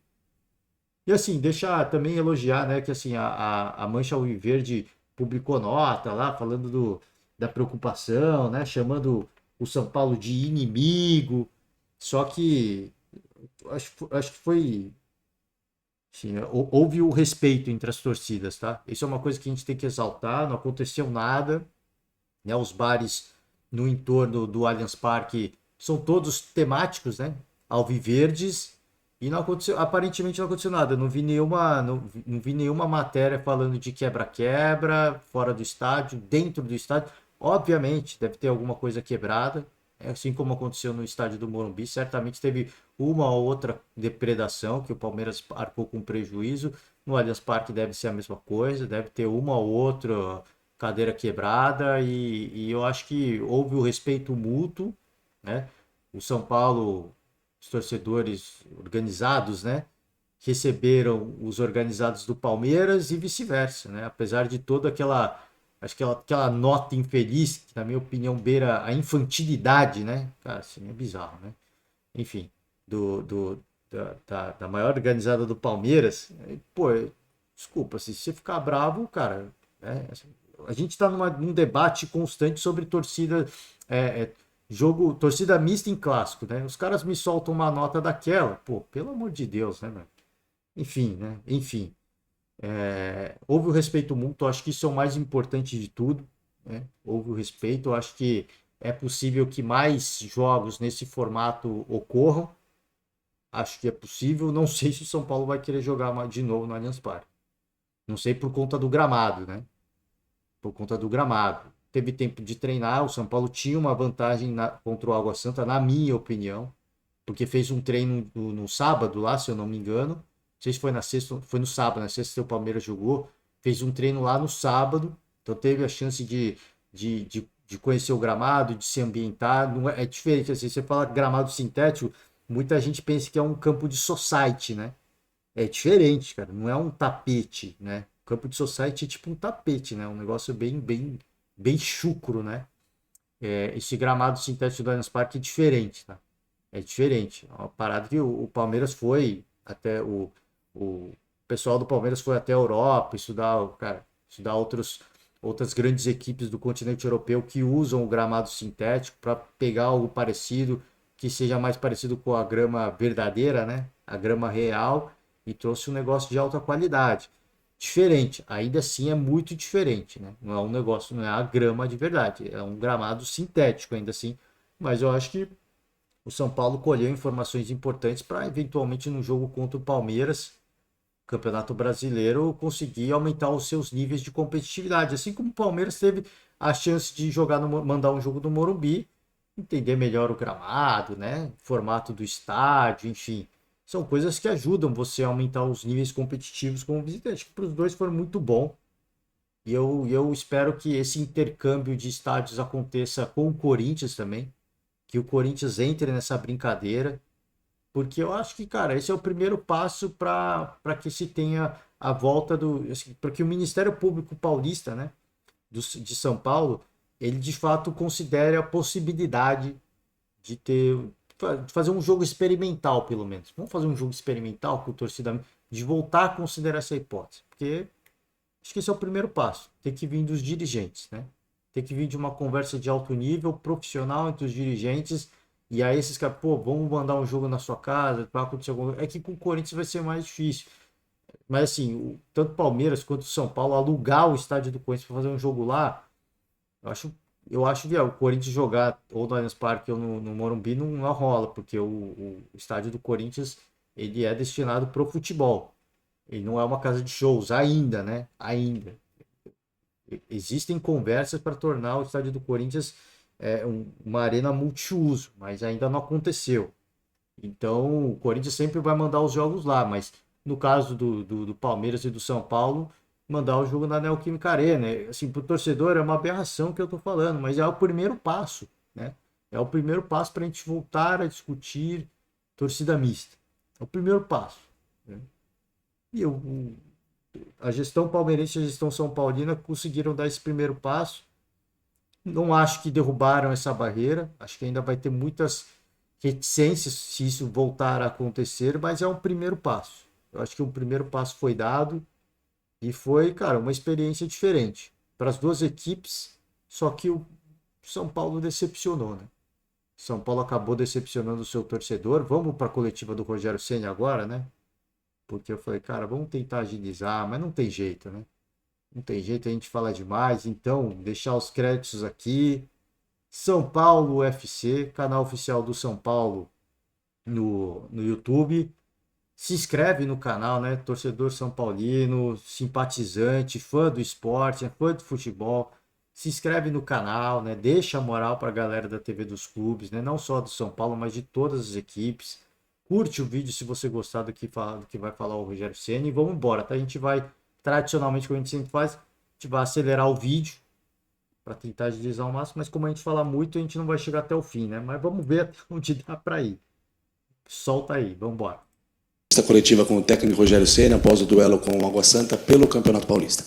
E assim, deixa também elogiar, né, que assim, a Mancha Alviverde publicou nota lá, falando da preocupação, né, chamando o São Paulo de inimigo, só que acho que foi, assim, houve o respeito entre as torcidas, tá? Isso é uma coisa que a gente tem que exaltar, não aconteceu nada, né, os bares no entorno do Allianz Parque são todos temáticos, né, alviverdes, e não aconteceu, aparentemente não aconteceu nada. Eu não vi nenhuma matéria falando de quebra-quebra, fora do estádio, dentro do estádio. Obviamente, deve ter alguma coisa quebrada, assim como aconteceu no estádio do Morumbi. Certamente teve uma ou outra depredação que o Palmeiras arcou com prejuízo. No Allianz Parque deve ser a mesma coisa, deve ter uma ou outra cadeira quebrada e eu acho que houve o respeito mútuo, né? O São Paulo, os torcedores organizados, né, receberam os organizados do Palmeiras e vice-versa, né? Apesar de toda acho que aquela nota infeliz, que na minha opinião beira a infantilidade, né? Cara, assim, é bizarro, né? Enfim, da maior organizada do Palmeiras, pô, desculpa, se você ficar bravo, cara, assim, a gente está num debate constante sobre torcida, é, é, torcida mista em clássico, né? Os caras me soltam uma nota daquela, pô, pelo amor de Deus, né, mano? Enfim, né? Enfim, houve o respeito mútuo, acho que isso é o mais importante de tudo, né? Houve o respeito, eu acho que é possível que mais jogos nesse formato ocorram, acho que é possível, não sei se o São Paulo vai querer jogar de novo no Allianz Parque, não sei por conta do gramado, né? Por conta do gramado. Teve tempo de treinar, o São Paulo tinha uma vantagem contra o Água Santa, na minha opinião, porque fez um treino no sábado lá, se eu não me engano. Não sei se foi na sexta, foi no sábado, na sexta o Palmeiras jogou, fez um treino lá no sábado, então teve a chance de conhecer o gramado, de se ambientar. Não é diferente, assim, você fala gramado sintético, muita gente pensa que é um campo de society, né? É diferente, cara. Não é um tapete, né? O campo de society é tipo um tapete, né? Um negócio bem chucro, né? Esse gramado sintético do Allianz Parque é diferente, tá? É diferente. É uma parada que o Palmeiras foi até o pessoal do Palmeiras foi até a Europa estudar, cara, estudar outras grandes equipes do continente europeu que usam o gramado sintético para pegar algo parecido, que seja mais parecido com a grama verdadeira, né? A grama real e trouxe um negócio de alta qualidade. Diferente, ainda assim é muito diferente, né? Não é um negócio, não é a grama de verdade, é um gramado sintético ainda assim, mas eu acho que o São Paulo colheu informações importantes para eventualmente no jogo contra o Palmeiras Campeonato Brasileiro conseguir aumentar os seus níveis de competitividade. Assim como o Palmeiras teve a chance de jogar mandar um jogo no Morumbi, entender melhor o gramado, né? Formato do estádio, enfim. São coisas que ajudam você a aumentar os níveis competitivos como visitante. Para os dois foi muito bom. E eu espero que esse intercâmbio de estádios aconteça com o Corinthians também. Que o Corinthians entre nessa brincadeira. Porque eu acho que, cara, esse é o primeiro passo para que se tenha a volta do. Assim, para que o Ministério Público Paulista, né, de São Paulo, ele de fato considere a possibilidade de ter. De fazer um jogo experimental, pelo menos. Vamos fazer um jogo experimental com o torcida. De voltar a considerar essa hipótese. Porque acho que esse é o primeiro passo. Tem que vir dos dirigentes, né? Tem que vir de uma conversa de alto nível, profissional entre os dirigentes. E aí esses caras, pô, vamos mandar um jogo na sua casa, vai acontecer alguma coisa. É que com o Corinthians vai ser mais difícil. Mas assim, tanto o Palmeiras quanto o São Paulo alugar o estádio do Corinthians para fazer um jogo lá, eu acho, eu acho viável. O Corinthians jogar ou no Allianz Parque ou no Morumbi não rola, porque o estádio do Corinthians ele é destinado para o futebol. Ele não é uma casa de shows ainda, né? Ainda. Existem conversas para tornar o estádio do Corinthians uma arena multiuso, mas ainda não aconteceu. Então, o Corinthians sempre vai mandar os jogos lá, mas no caso do Palmeiras e do São Paulo, mandar o jogo na Neoquímica Arena. Assim, para o torcedor é uma aberração que eu estou falando, mas é o primeiro passo, né? É o primeiro passo para a gente voltar a discutir torcida mista. É o primeiro passo, né? E a gestão palmeirense e a gestão são paulina conseguiram dar esse primeiro passo. Não acho que derrubaram essa barreira. Acho que ainda vai ter muitas reticências se isso voltar a acontecer, mas é um primeiro passo. Eu acho que o primeiro passo foi dado e foi, cara, uma experiência diferente para as duas equipes, só que o São Paulo decepcionou, né? São Paulo acabou decepcionando o seu torcedor. Vamos para a coletiva do Rogério Ceni agora, né? Porque eu falei, cara, vamos tentar agilizar, mas não tem jeito, né? Não tem jeito, a gente fala demais. Então, deixar os créditos aqui. São Paulo UFC, canal oficial do São Paulo no YouTube. Se inscreve no canal, né? Torcedor São Paulino, simpatizante, fã do esporte, fã de futebol. Se inscreve no canal, né? Deixa a moral para a galera da TV dos clubes, né? Não só do São Paulo, mas de todas as equipes. Curte o vídeo se você gostar do que vai falar o Rogério Ceni e vamos embora, tá? A gente vai, tradicionalmente, como a gente sempre faz, a gente vai acelerar o vídeo para tentar agilizar ao máximo, mas como a gente fala muito, a gente não vai chegar até o fim, né? Mas vamos ver até onde dá para ir. Solta aí, vamos embora. Esta coletiva com o técnico Rogério Ceni após o duelo com o Água Santa pelo Campeonato Paulista.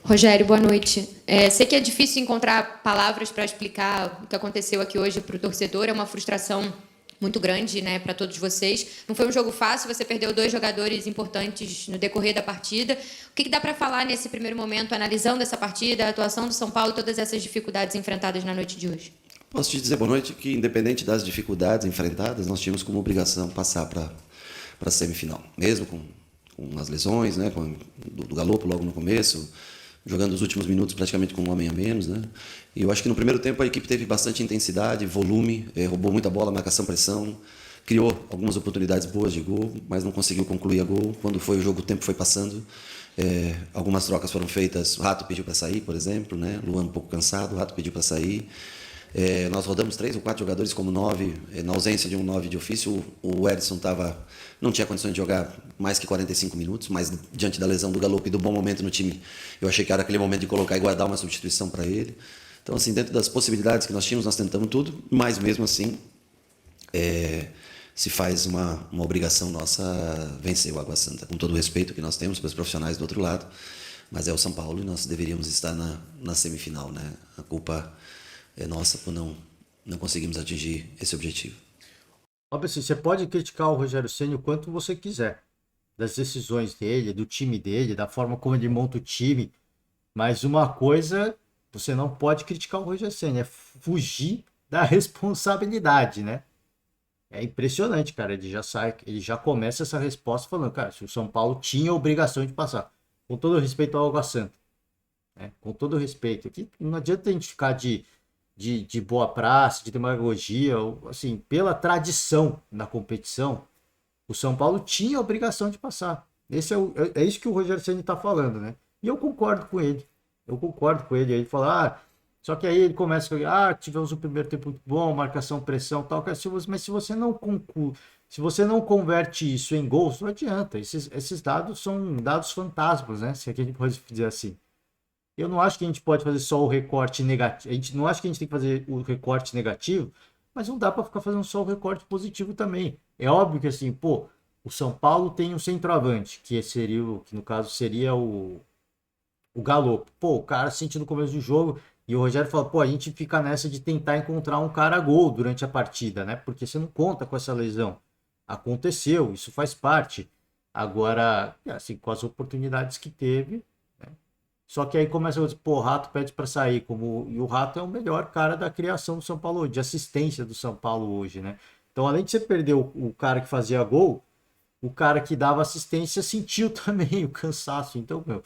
Rogério, boa noite. Sei que é difícil encontrar palavras para explicar o que aconteceu aqui hoje para o torcedor, é uma frustração muito grande, né, para todos vocês. Não foi um jogo fácil, você perdeu 2 jogadores importantes no decorrer da partida. O que dá para falar nesse primeiro momento, analisando essa partida, a atuação do São Paulo, todas essas dificuldades enfrentadas na noite de hoje? Posso te dizer, boa noite, que independente das dificuldades enfrentadas, nós tínhamos como obrigação passar para a semifinal. Mesmo com as lesões, né, do Galopo logo no começo, jogando os últimos minutos praticamente com um homem a menos, né? E eu acho que no primeiro tempo a equipe teve bastante intensidade, volume, roubou muita bola, marcação, pressão, criou algumas oportunidades boas de gol, mas não conseguiu concluir a gol. Quando foi o jogo, o tempo foi passando. Algumas trocas foram feitas, o Rato pediu para sair, por exemplo, né? Luan um pouco cansado, o Rato pediu para sair. Nós rodamos 3 ou 4 jogadores como 9, na ausência de um 9 de ofício. O Edson não tinha condições de jogar mais que 45 minutos, mas diante da lesão do Galopo e do bom momento no time, eu achei que era aquele momento de colocar e guardar uma substituição para ele. Então, assim, dentro das possibilidades que nós tínhamos, nós tentamos tudo, mas mesmo assim, se faz uma obrigação nossa vencer o Água Santa, com todo o respeito que nós temos para os profissionais do outro lado, mas é o São Paulo e nós deveríamos estar na semifinal, né? A culpa é nossa por não conseguirmos atingir esse objetivo. Óbvio assim, você pode criticar o Rogério Ceni o quanto você quiser, das decisões dele, do time dele, da forma como ele monta o time, mas uma coisa, você não pode criticar o Rogério Ceni, é fugir da responsabilidade, né? É impressionante, cara, ele já começa essa resposta falando, cara, se o São Paulo tinha a obrigação de passar, com todo o respeito ao Água Santa, né? Com todo o respeito, aqui não adianta a gente ficar de boa praça, de demagogia, assim, pela tradição na competição, O São Paulo tinha a obrigação de passar. É isso que o Rogério Ceni está falando, né? E eu concordo com ele. Eu concordo com ele. Ele fala, só que aí ele começa a tivemos um primeiro tempo muito bom, marcação, pressão, tal, mas se você não converte isso em gols, não adianta. Esses dados são dados fantasmas, né? Se é que a gente pode dizer assim. Eu não acho que a gente pode fazer só o recorte negativo. A gente não acho que a gente tem que fazer o recorte negativo, mas não dá para ficar fazendo só o recorte positivo também. É óbvio que assim, pô, o São Paulo tem um centroavante, que no caso seria o Galopo. Pô, o cara sente no começo do jogo e o Rogério fala, pô, a gente fica nessa de tentar encontrar um cara gol durante a partida, né? Porque você não conta com essa lesão. Aconteceu, isso faz parte. Agora, assim, com as oportunidades que teve, né? Só que aí começa a dizer, pô, o Rato pede para sair, e o Rato é o melhor cara da criação do São Paulo, de assistência do São Paulo hoje, né? Então, além de você perder o cara que fazia gol, o cara que dava assistência sentiu também o cansaço. Então, meu,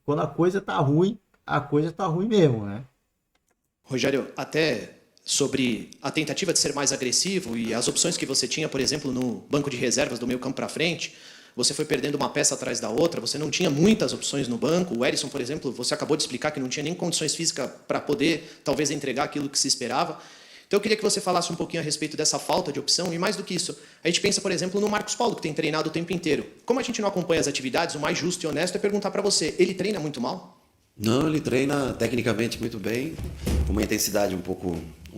quando a coisa tá ruim mesmo, né? Rogério, até sobre a tentativa de ser mais agressivo e as opções que você tinha, por exemplo, no banco de reservas do meio campo para frente, você foi perdendo uma peça atrás da outra, você não tinha muitas opções no banco. O Erisson, por exemplo, você acabou de explicar que não tinha nem condições físicas para poder, talvez, entregar aquilo que se esperava. Então eu queria que você falasse um pouquinho a respeito dessa falta de opção e mais do que isso, a gente pensa, por exemplo, no Marcos Paulo, que tem treinado o tempo inteiro. Como a gente não acompanha as atividades, o mais justo e honesto é perguntar para você, ele treina muito mal? Não, ele treina tecnicamente muito bem, com uma intensidade um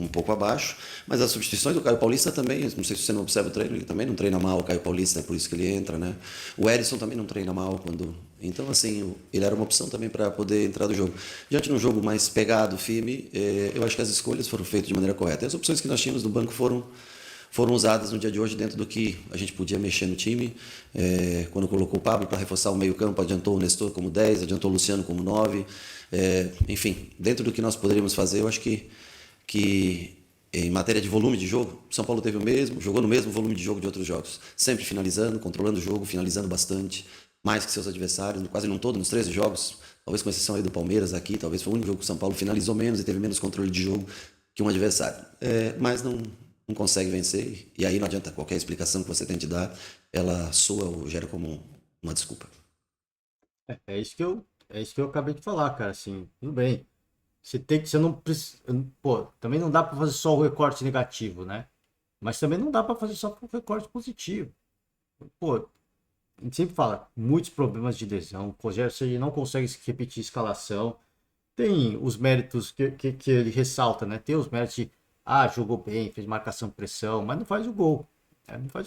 pouco abaixo, mas as substituições do Caio Paulista também, não sei se você não observa o treino, ele também não treina mal, o Caio Paulista, é por isso que ele entra, né? O Erisson também não treina mal quando... Então, assim, ele era uma opção também para poder entrar no jogo. Diante de um jogo mais pegado, firme, eu acho que as escolhas foram feitas de maneira correta. E as opções que nós tínhamos no banco foram usadas no dia de hoje dentro do que a gente podia mexer no time. Quando colocou o Pablo para reforçar o meio-campo, adiantou o Nestor como 10, adiantou o Luciano como 9. Enfim, dentro do que nós poderíamos fazer, eu acho que em matéria de volume de jogo, o São Paulo teve jogou no mesmo volume de jogo de outros jogos, sempre finalizando, controlando o jogo, finalizando bastante, mais que seus adversários, quase não todo, nos 13 jogos, talvez com exceção aí do Palmeiras aqui, talvez foi o único jogo que o São Paulo finalizou menos e teve menos controle de jogo que um adversário. Mas não consegue vencer, e aí não adianta qualquer explicação que você tente dar, ela soa ou gera como uma desculpa. É isso que eu acabei de falar, cara, assim, tudo bem. Você não precisa, pô, também não dá para fazer só o recorte negativo, né? Mas também não dá para fazer só o recorte positivo. Pô, a gente sempre fala, muitos problemas de lesão, o Rogério Ceni não consegue repetir escalação. Tem os méritos que ele ressalta, né? Tem os méritos de, jogou bem, fez marcação, pressão, mas não faz o gol.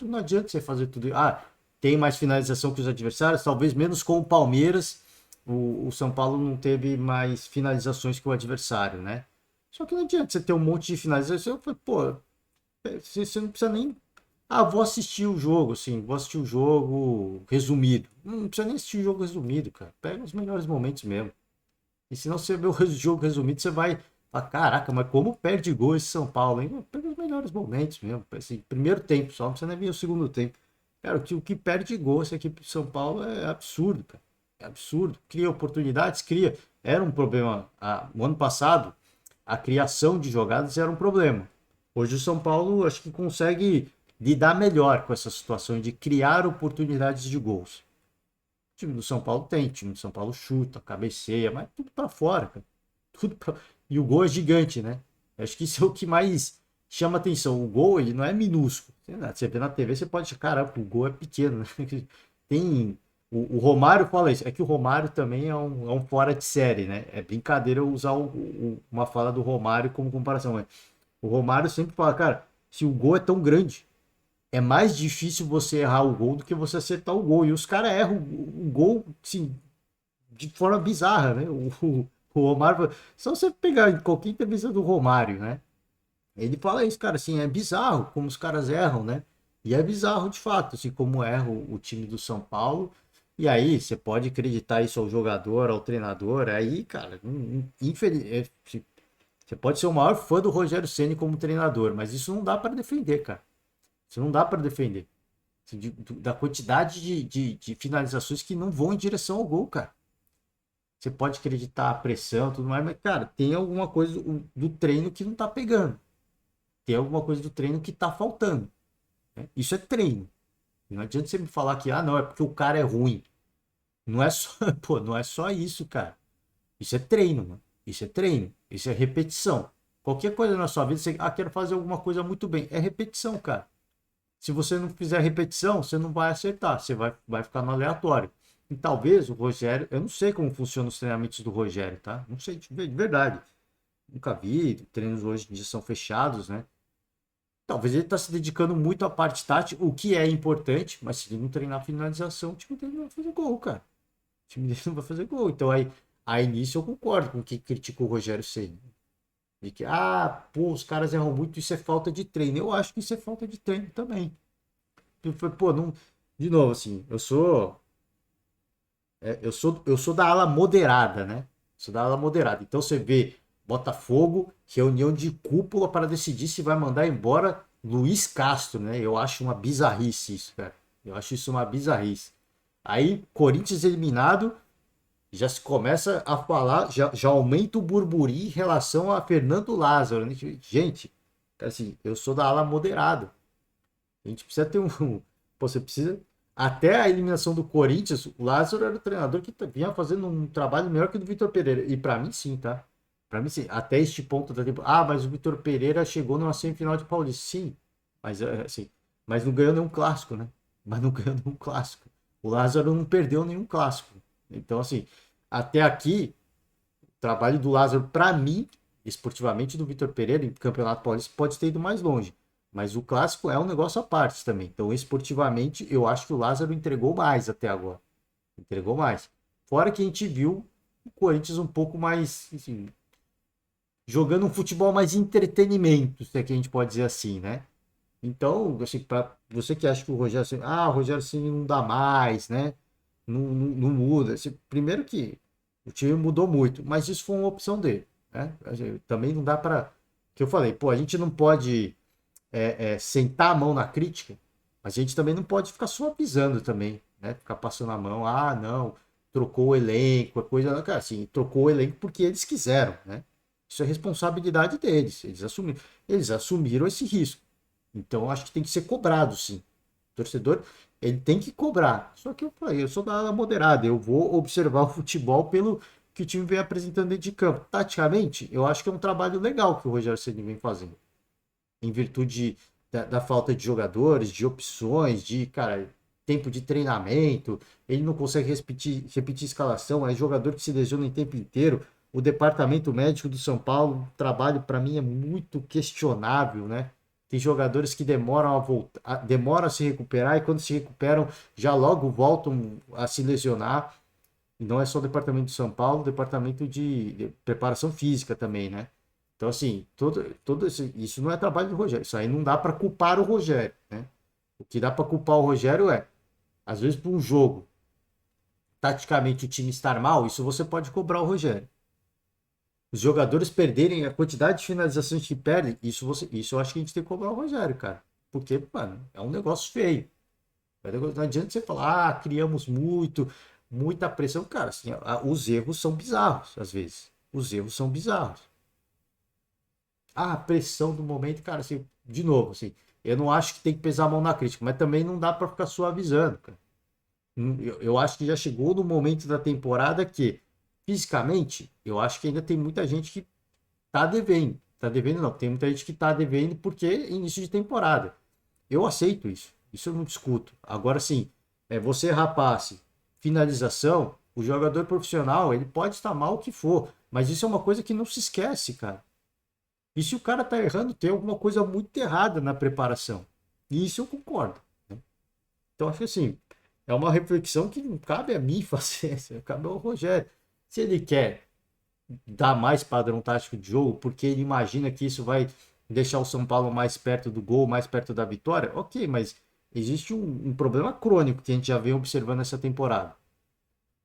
Não adianta você fazer tudo. Tem mais finalização que os adversários, talvez menos com o Palmeiras. O São Paulo não teve mais finalizações que o adversário, né? Só que não adianta você ter um monte de finalização. Pô, você não precisa nem... vou assistir o jogo, assim, vou assistir o jogo resumido. Não precisa nem assistir o jogo resumido, cara. Pega os melhores momentos mesmo. E se não você ver o jogo resumido, você vai falar, caraca, mas como perde gol esse São Paulo, hein? Pega os melhores momentos mesmo. Assim, primeiro tempo só, não precisa nem ver o segundo tempo. Cara, o que perde gol essa equipe de São Paulo é absurdo, cara. É absurdo. Cria oportunidades, cria. Era um problema. No ano passado, a criação de jogadas era um problema. Hoje o São Paulo acho que consegue lidar melhor com essa situação de criar oportunidades de gols. O time do São Paulo tem, o time do São Paulo chuta, cabeceia, mas tudo pra fora, cara. E o gol é gigante, né? Acho que isso é o que mais chama atenção. O gol, ele não é minúsculo. Você vê na TV, você pode achar, caramba, o gol é pequeno, né? Tem... O Romário fala isso. É que o Romário também é um fora de série, né? É brincadeira eu usar uma fala do Romário como comparação. Mas o Romário sempre fala, cara, se o gol é tão grande, é mais difícil você errar o gol do que você acertar o gol. E os caras erram o gol, assim, de forma bizarra, né? O Romário, só você pegar em qualquer entrevista do Romário, né? Ele fala isso, cara, assim, é bizarro como os caras erram, né? E é bizarro de fato, assim, como erra o time do São Paulo. E aí, você pode acreditar isso ao jogador, ao treinador, aí, cara, infeliz... você pode ser o maior fã do Rogério Ceni como treinador, mas isso não dá para defender, cara. Isso não dá para defender. Da quantidade de finalizações que não vão em direção ao gol, cara. Você pode acreditar a pressão, tudo mais, mas, cara, tem alguma coisa do treino que não tá pegando. Tem alguma coisa do treino que tá faltando, né? Isso é treino. Não adianta você me falar que, ah, não, é porque o cara é ruim. Não é só, pô, não é só isso, cara. Isso é treino, mano. Isso é treino. Isso é repetição. Qualquer coisa na sua vida, você, quero fazer alguma coisa muito bem. É repetição, cara. Se você não fizer repetição, você não vai acertar. Você vai ficar no aleatório. E talvez o Rogério, eu não sei como funcionam os treinamentos do Rogério, tá? Não sei de verdade. Nunca vi. Treinos hoje em dia são fechados, né? Talvez ele está se dedicando muito à parte tática, o que é importante, mas se ele não treinar a finalização, o time dele não vai fazer gol, cara. O time dele não vai fazer gol. Então aí nisso eu concordo com quem criticou o Rogério Ceni. De que, pô, os caras erram muito, isso é falta de treino. Eu acho que isso é falta de treino também. Pô, não. De novo, assim, eu sou da ala moderada, né? Sou da ala moderada. Então você vê Botafogo, reunião de cúpula para decidir se vai mandar embora Luiz Castro, né? Eu acho uma bizarrice isso, cara. Eu acho isso uma bizarrice. Aí, Corinthians eliminado, já se começa a falar, já aumenta o burburinho em relação a Fernando Lázaro, né? Gente, assim, eu sou da ala moderada. A gente precisa ter um. Pô, você precisa. Até a eliminação do Corinthians, o Lázaro era o treinador que vinha fazendo um trabalho melhor que o do Vitor Pereira. E pra mim, sim, tá? Pra mim, sim. Até este ponto da temporada. Mas o Vitor Pereira chegou numa semifinal de Paulista. Sim. Mas, assim, mas não ganhou nenhum clássico, né? Mas não ganhou nenhum clássico. O Lázaro não perdeu nenhum clássico. Então, assim, até aqui, o trabalho do Lázaro, pra mim, esportivamente, do Vitor Pereira em Campeonato Paulista, pode ter ido mais longe. Mas o clássico é um negócio à parte também. Então, esportivamente, eu acho que o Lázaro entregou mais até agora. Entregou mais. Fora que a gente viu o Corinthians um pouco mais, assim, jogando um futebol mais entretenimento, se é que a gente pode dizer assim, né? Então, assim, para você que acha que o Rogério Ceni não dá mais, né? Não muda. Assim, primeiro que o time mudou muito, mas isso foi uma opção dele, né? Também não dá para, que eu falei, pô, a gente não pode sentar a mão na crítica, mas a gente também não pode ficar suavizando também, né? Ficar passando a mão, não, trocou o elenco, a coisa, cara, assim, trocou o elenco porque eles quiseram, né? Isso é responsabilidade deles, eles assumiram esse risco. Então, acho que tem que ser cobrado, sim. O torcedor, ele tem que cobrar. Só que eu falei, eu sou da ala moderada, eu vou observar o futebol pelo que o time vem apresentando dentro de campo. Taticamente, eu acho que é um trabalho legal que o Rogério Ceni vem fazendo. Em virtude da falta de jogadores, de opções, de, cara, tempo de treinamento, ele não consegue repetir escalação, é jogador que se lesiona em tempo inteiro. O departamento médico do São Paulo, o trabalho para mim é muito questionável, né? Tem jogadores que demoram a voltar, demoram a se recuperar e quando se recuperam já logo voltam a se lesionar. E não é só o departamento de São Paulo, o departamento de preparação física também, né? Então, assim, isso não é trabalho do Rogério. Isso aí não dá para culpar o Rogério, né? O que dá para culpar o Rogério às vezes, por um jogo, taticamente o time estar mal, isso você pode cobrar o Rogério. Os jogadores perderem a quantidade de finalizações que perdem, isso eu acho que a gente tem que cobrar o Rogério, cara. Porque, mano, é um negócio feio. Não adianta você falar, criamos muita pressão. Cara, assim, os erros são bizarros, às vezes. Os erros são bizarros. A pressão do momento, cara, assim, de novo, assim, eu não acho que tem que pesar a mão na crítica, mas também não dá para ficar suavizando, cara. Eu acho que já chegou no momento da temporada que, fisicamente, eu acho que ainda tem muita gente que tá devendo. Tá devendo não, tem muita gente que tá devendo porque é início de temporada. Eu aceito isso. Isso eu não discuto. Agora sim, você errar passe, finalização, o jogador profissional, ele pode estar mal o que for, mas isso é uma coisa que não se esquece, cara. E se o cara tá errando, tem alguma coisa muito errada na preparação. E isso eu concordo, né? Então acho que assim, é uma reflexão que não cabe a mim fazer, cabe ao Rogério. Se ele quer dar mais padrão tático de jogo, porque ele imagina que isso vai deixar o São Paulo mais perto do gol, mais perto da vitória, ok, mas existe um problema crônico que a gente já vem observando essa temporada.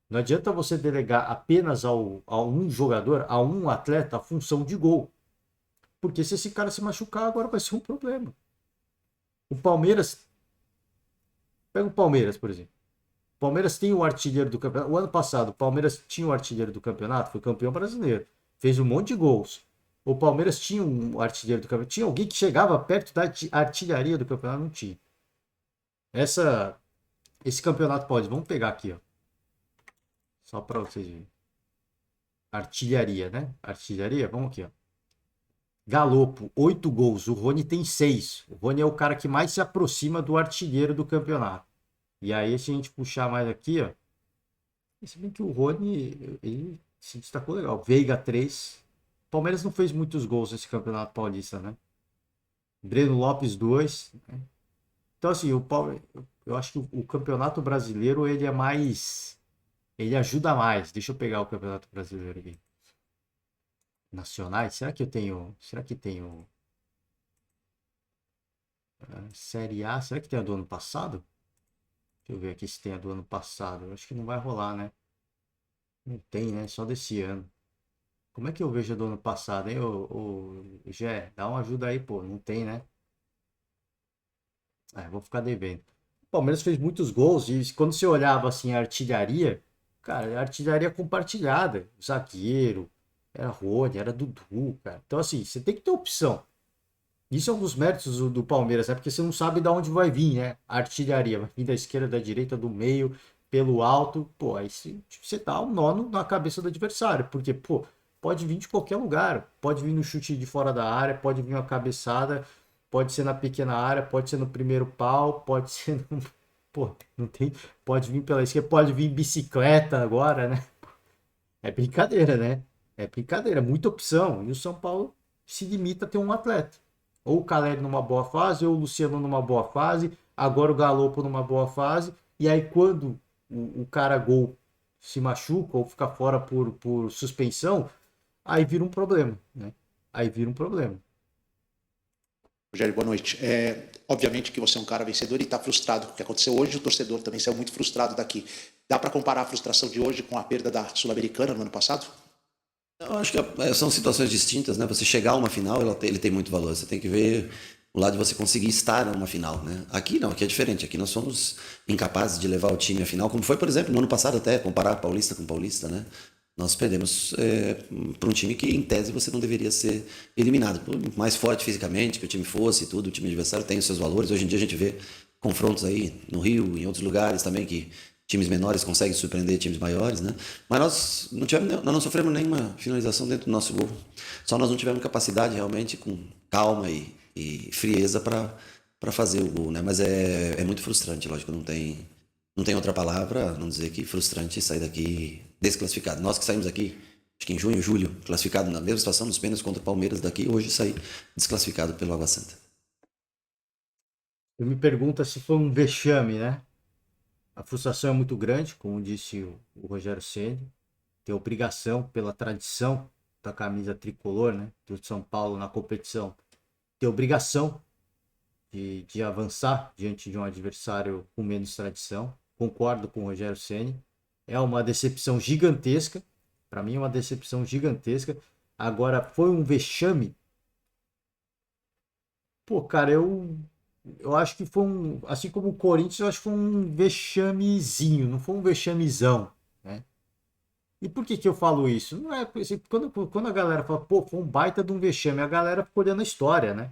Não adianta você delegar apenas a um jogador, a um atleta, a função de gol. Porque se esse cara se machucar, agora vai ser um problema. O Palmeiras... Pega o Palmeiras, por exemplo. O Palmeiras tem o artilheiro do campeonato. O ano passado, o Palmeiras tinha o artilheiro do campeonato, foi campeão brasileiro. Fez um monte de gols. O Palmeiras tinha um artilheiro do campeonato. Tinha alguém que chegava perto da artilharia do campeonato? Não tinha. Esse campeonato paulista, vamos pegar aqui, ó, só para vocês verem. Artilharia, né? Artilharia, vamos aqui, ó. Galopo, 8 gols. O Rony tem 6. O Rony é o cara que mais se aproxima do artilheiro do campeonato. E aí, se a gente puxar mais aqui, ó. Se bem que o Rony, ele se destacou legal. Veiga, 3. Palmeiras não fez muitos gols nesse campeonato paulista, né? Breno Lopes, 2. Então, assim, eu acho que o campeonato brasileiro, ele é mais... Ele ajuda mais. Deixa eu pegar o campeonato brasileiro aqui. Nacionais? Será que tenho Série A? Será que tem a do ano passado? Deixa eu ver aqui se tem a do ano passado. Eu acho que não vai rolar, né? Não tem, né? Só desse ano. Como é que eu vejo a do ano passado, hein? Gé, dá uma ajuda aí, pô. Não tem, né? Vou ficar devendo. O Palmeiras fez muitos gols e quando você olhava assim a artilharia, cara, é artilharia compartilhada. Zagueiro, era Rony, era Dudu, cara. Então, assim, você tem que ter opção. Isso é um dos méritos do Palmeiras, né? Porque você não sabe de onde vai vir, né? A artilharia. Vai vir da esquerda, da direita, do meio, pelo alto. Pô, aí você dá um nó na cabeça do adversário. Porque, pô, pode vir de qualquer lugar. Pode vir no chute de fora da área, pode vir uma cabeçada, pode ser na pequena área, pode ser no primeiro pau, pode ser no... Pô, não tem... Pode vir pela esquerda, pode vir em bicicleta agora, né? É brincadeira, né? É brincadeira, muita opção. E o São Paulo se limita a ter um atleta. Ou o Caleri numa boa fase, ou o Luciano numa boa fase, agora o Galopo numa boa fase. E aí quando o cara gol se machuca ou fica fora por suspensão, aí vira um problema, né? Aí vira um problema. Rogério, boa noite. Obviamente que você é um cara vencedor e está frustrado com o que aconteceu hoje. O torcedor também saiu muito frustrado daqui. Dá para comparar a frustração de hoje com a perda da Sul-Americana no ano passado? Eu acho que são situações distintas, né? Você chegar a uma final, ele tem muito valor. Você tem que ver o lado de você conseguir estar numa final, né? Aqui não, aqui é diferente. Aqui nós somos incapazes de levar o time à final, como foi, por exemplo, no ano passado até, comparar Paulista com Paulista, né? Nós perdemos para um time que, em tese, você não deveria ser eliminado. Por mais forte fisicamente que o time fosse e tudo, o time adversário tem os seus valores. Hoje em dia a gente vê confrontos aí no Rio, em outros lugares também, que times menores conseguem surpreender times maiores, né? Mas nós não sofremos nenhuma finalização dentro do nosso gol. Só nós não tivemos capacidade realmente, com calma e frieza para fazer o gol, né? Mas é muito frustrante, lógico, não tem outra palavra a não dizer que frustrante sair daqui desclassificado. Nós que saímos aqui, acho que em junho, julho, classificado na mesma situação dos pênaltis contra o Palmeiras daqui, hoje saí desclassificado pelo Água Santa. Eu me pergunto se foi um vexame, né? A frustração é muito grande, como disse o Rogério Ceni. Tem obrigação, pela tradição da camisa tricolor, né? Do São Paulo na competição. Tem obrigação de avançar diante de um adversário com menos tradição. Concordo com o Rogério Ceni. É uma decepção gigantesca. Para mim é uma decepção gigantesca. Agora, foi um vexame? Pô, cara, eu acho que foi um... Assim como o Corinthians, eu acho que foi um vexamezinho. Não foi um vexamezão, né? E por que eu falo isso? Não é... Assim, quando a galera fala, pô, foi um baita de um vexame, a galera fica olhando a história, né?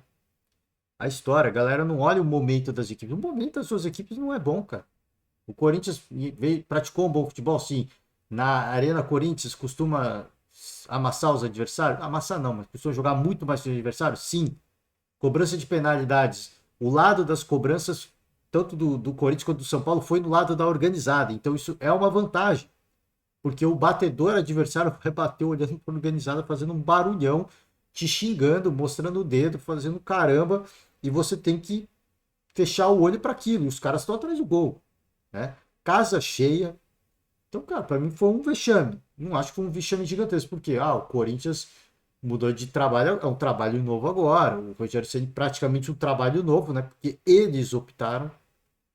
A história, a galera não olha o momento das equipes. O momento das suas equipes não é bom, cara. O Corinthians praticou um bom futebol, sim. Na Arena Corinthians costuma amassar os adversários? Amassar não, mas costuma jogar muito mais que os adversários? Sim. Cobrança de penalidades. O lado das cobranças, tanto do Corinthians quanto do São Paulo, foi no lado da organizada. Então isso é uma vantagem. Porque o batedor adversário vai bater olhando para a organizada, fazendo um barulhão, te xingando, mostrando o dedo, fazendo caramba. E você tem que fechar o olho para aquilo. E os caras estão atrás do gol, né? Casa cheia. Então, cara, para mim foi um vexame. Não acho que foi um vexame gigantesco, porque o Corinthians mudou de trabalho, é um trabalho novo agora. O Rogério Ceni praticamente um trabalho novo, né? Porque eles optaram.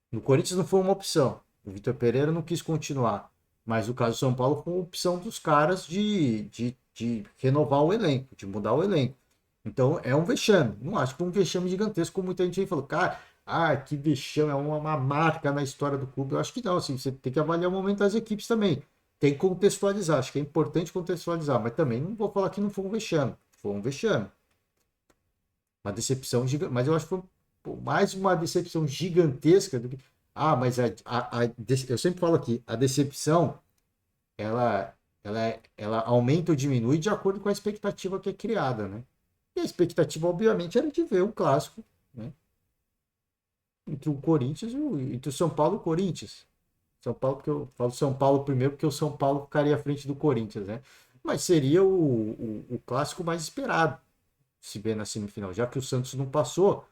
No Corinthians não foi uma opção. O Vitor Pereira não quis continuar. Mas no caso do São Paulo foi uma opção dos caras de renovar o elenco, de mudar o elenco. Então é um vexame. Não acho que foi um vexame gigantesco, como muita gente aí falou. Cara, que vexame, é uma marca na história do clube. Eu acho que não, assim, você tem que avaliar o momento das equipes também. Tem que contextualizar, acho que é importante contextualizar, mas também não vou falar que não foi um vexame. Foi um vexame. Uma decepção gigante, mas eu acho que foi mais uma decepção gigantesca do que... mas eu sempre falo aqui, a decepção, ela aumenta ou diminui de acordo com a expectativa que é criada, né? E a expectativa, obviamente, era de ver o clássico, né? Entre o Corinthians entre o São Paulo e o Corinthians. São Paulo, porque eu falo São Paulo primeiro, porque o São Paulo ficaria à frente do Corinthians, né? Mas seria o clássico mais esperado, se vê na semifinal, já que o Santos não passou.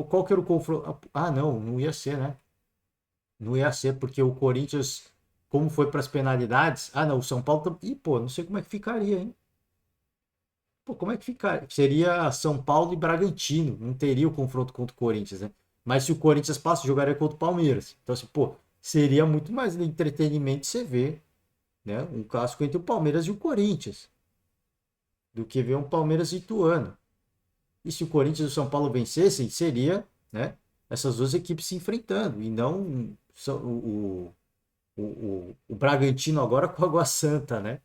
Qual que era o confronto? Não ia ser, né? Não ia ser, porque o Corinthians, como foi para as penalidades, o São Paulo. Não sei como é que ficaria, hein? Como é que ficaria? Seria São Paulo e Bragantino, não teria o confronto contra o Corinthians, né? Mas se o Corinthians passa, jogaria contra o Palmeiras. Então, assim, seria muito mais entretenimento você ver, né, um clássico entre o Palmeiras e o Corinthians do que ver um Palmeiras e Ituano. E se o Corinthians e o São Paulo vencessem, seria, né, essas duas equipes se enfrentando e não o Bragantino agora com a Água Santa, né?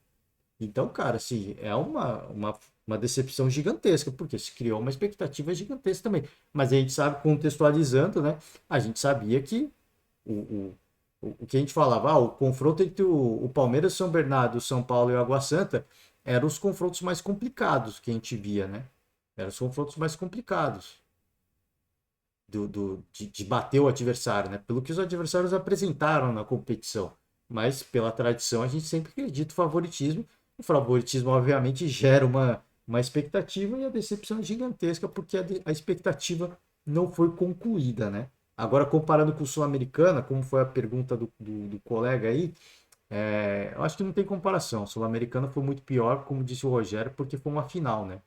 Então, cara, assim, é uma decepção gigantesca, porque se criou uma expectativa gigantesca também. Mas a gente sabe, contextualizando, né? A gente sabia que o que a gente falava, o confronto entre o Palmeiras, São Bernardo, o São Paulo e o Água Santa eram os confrontos mais complicados que a gente via, né? Eram os confrontos mais complicados de bater o adversário, né? Pelo que os adversários apresentaram na competição. Mas, pela tradição, a gente sempre acredita no favoritismo. O favoritismo, obviamente, gera uma expectativa e a decepção é gigantesca porque a expectativa não foi concluída, né? Agora, comparando com o Sul-Americana, como foi a pergunta do colega aí, eu acho que não tem comparação. A Sul-Americana foi muito pior, como disse o Rogério, porque foi uma final, né?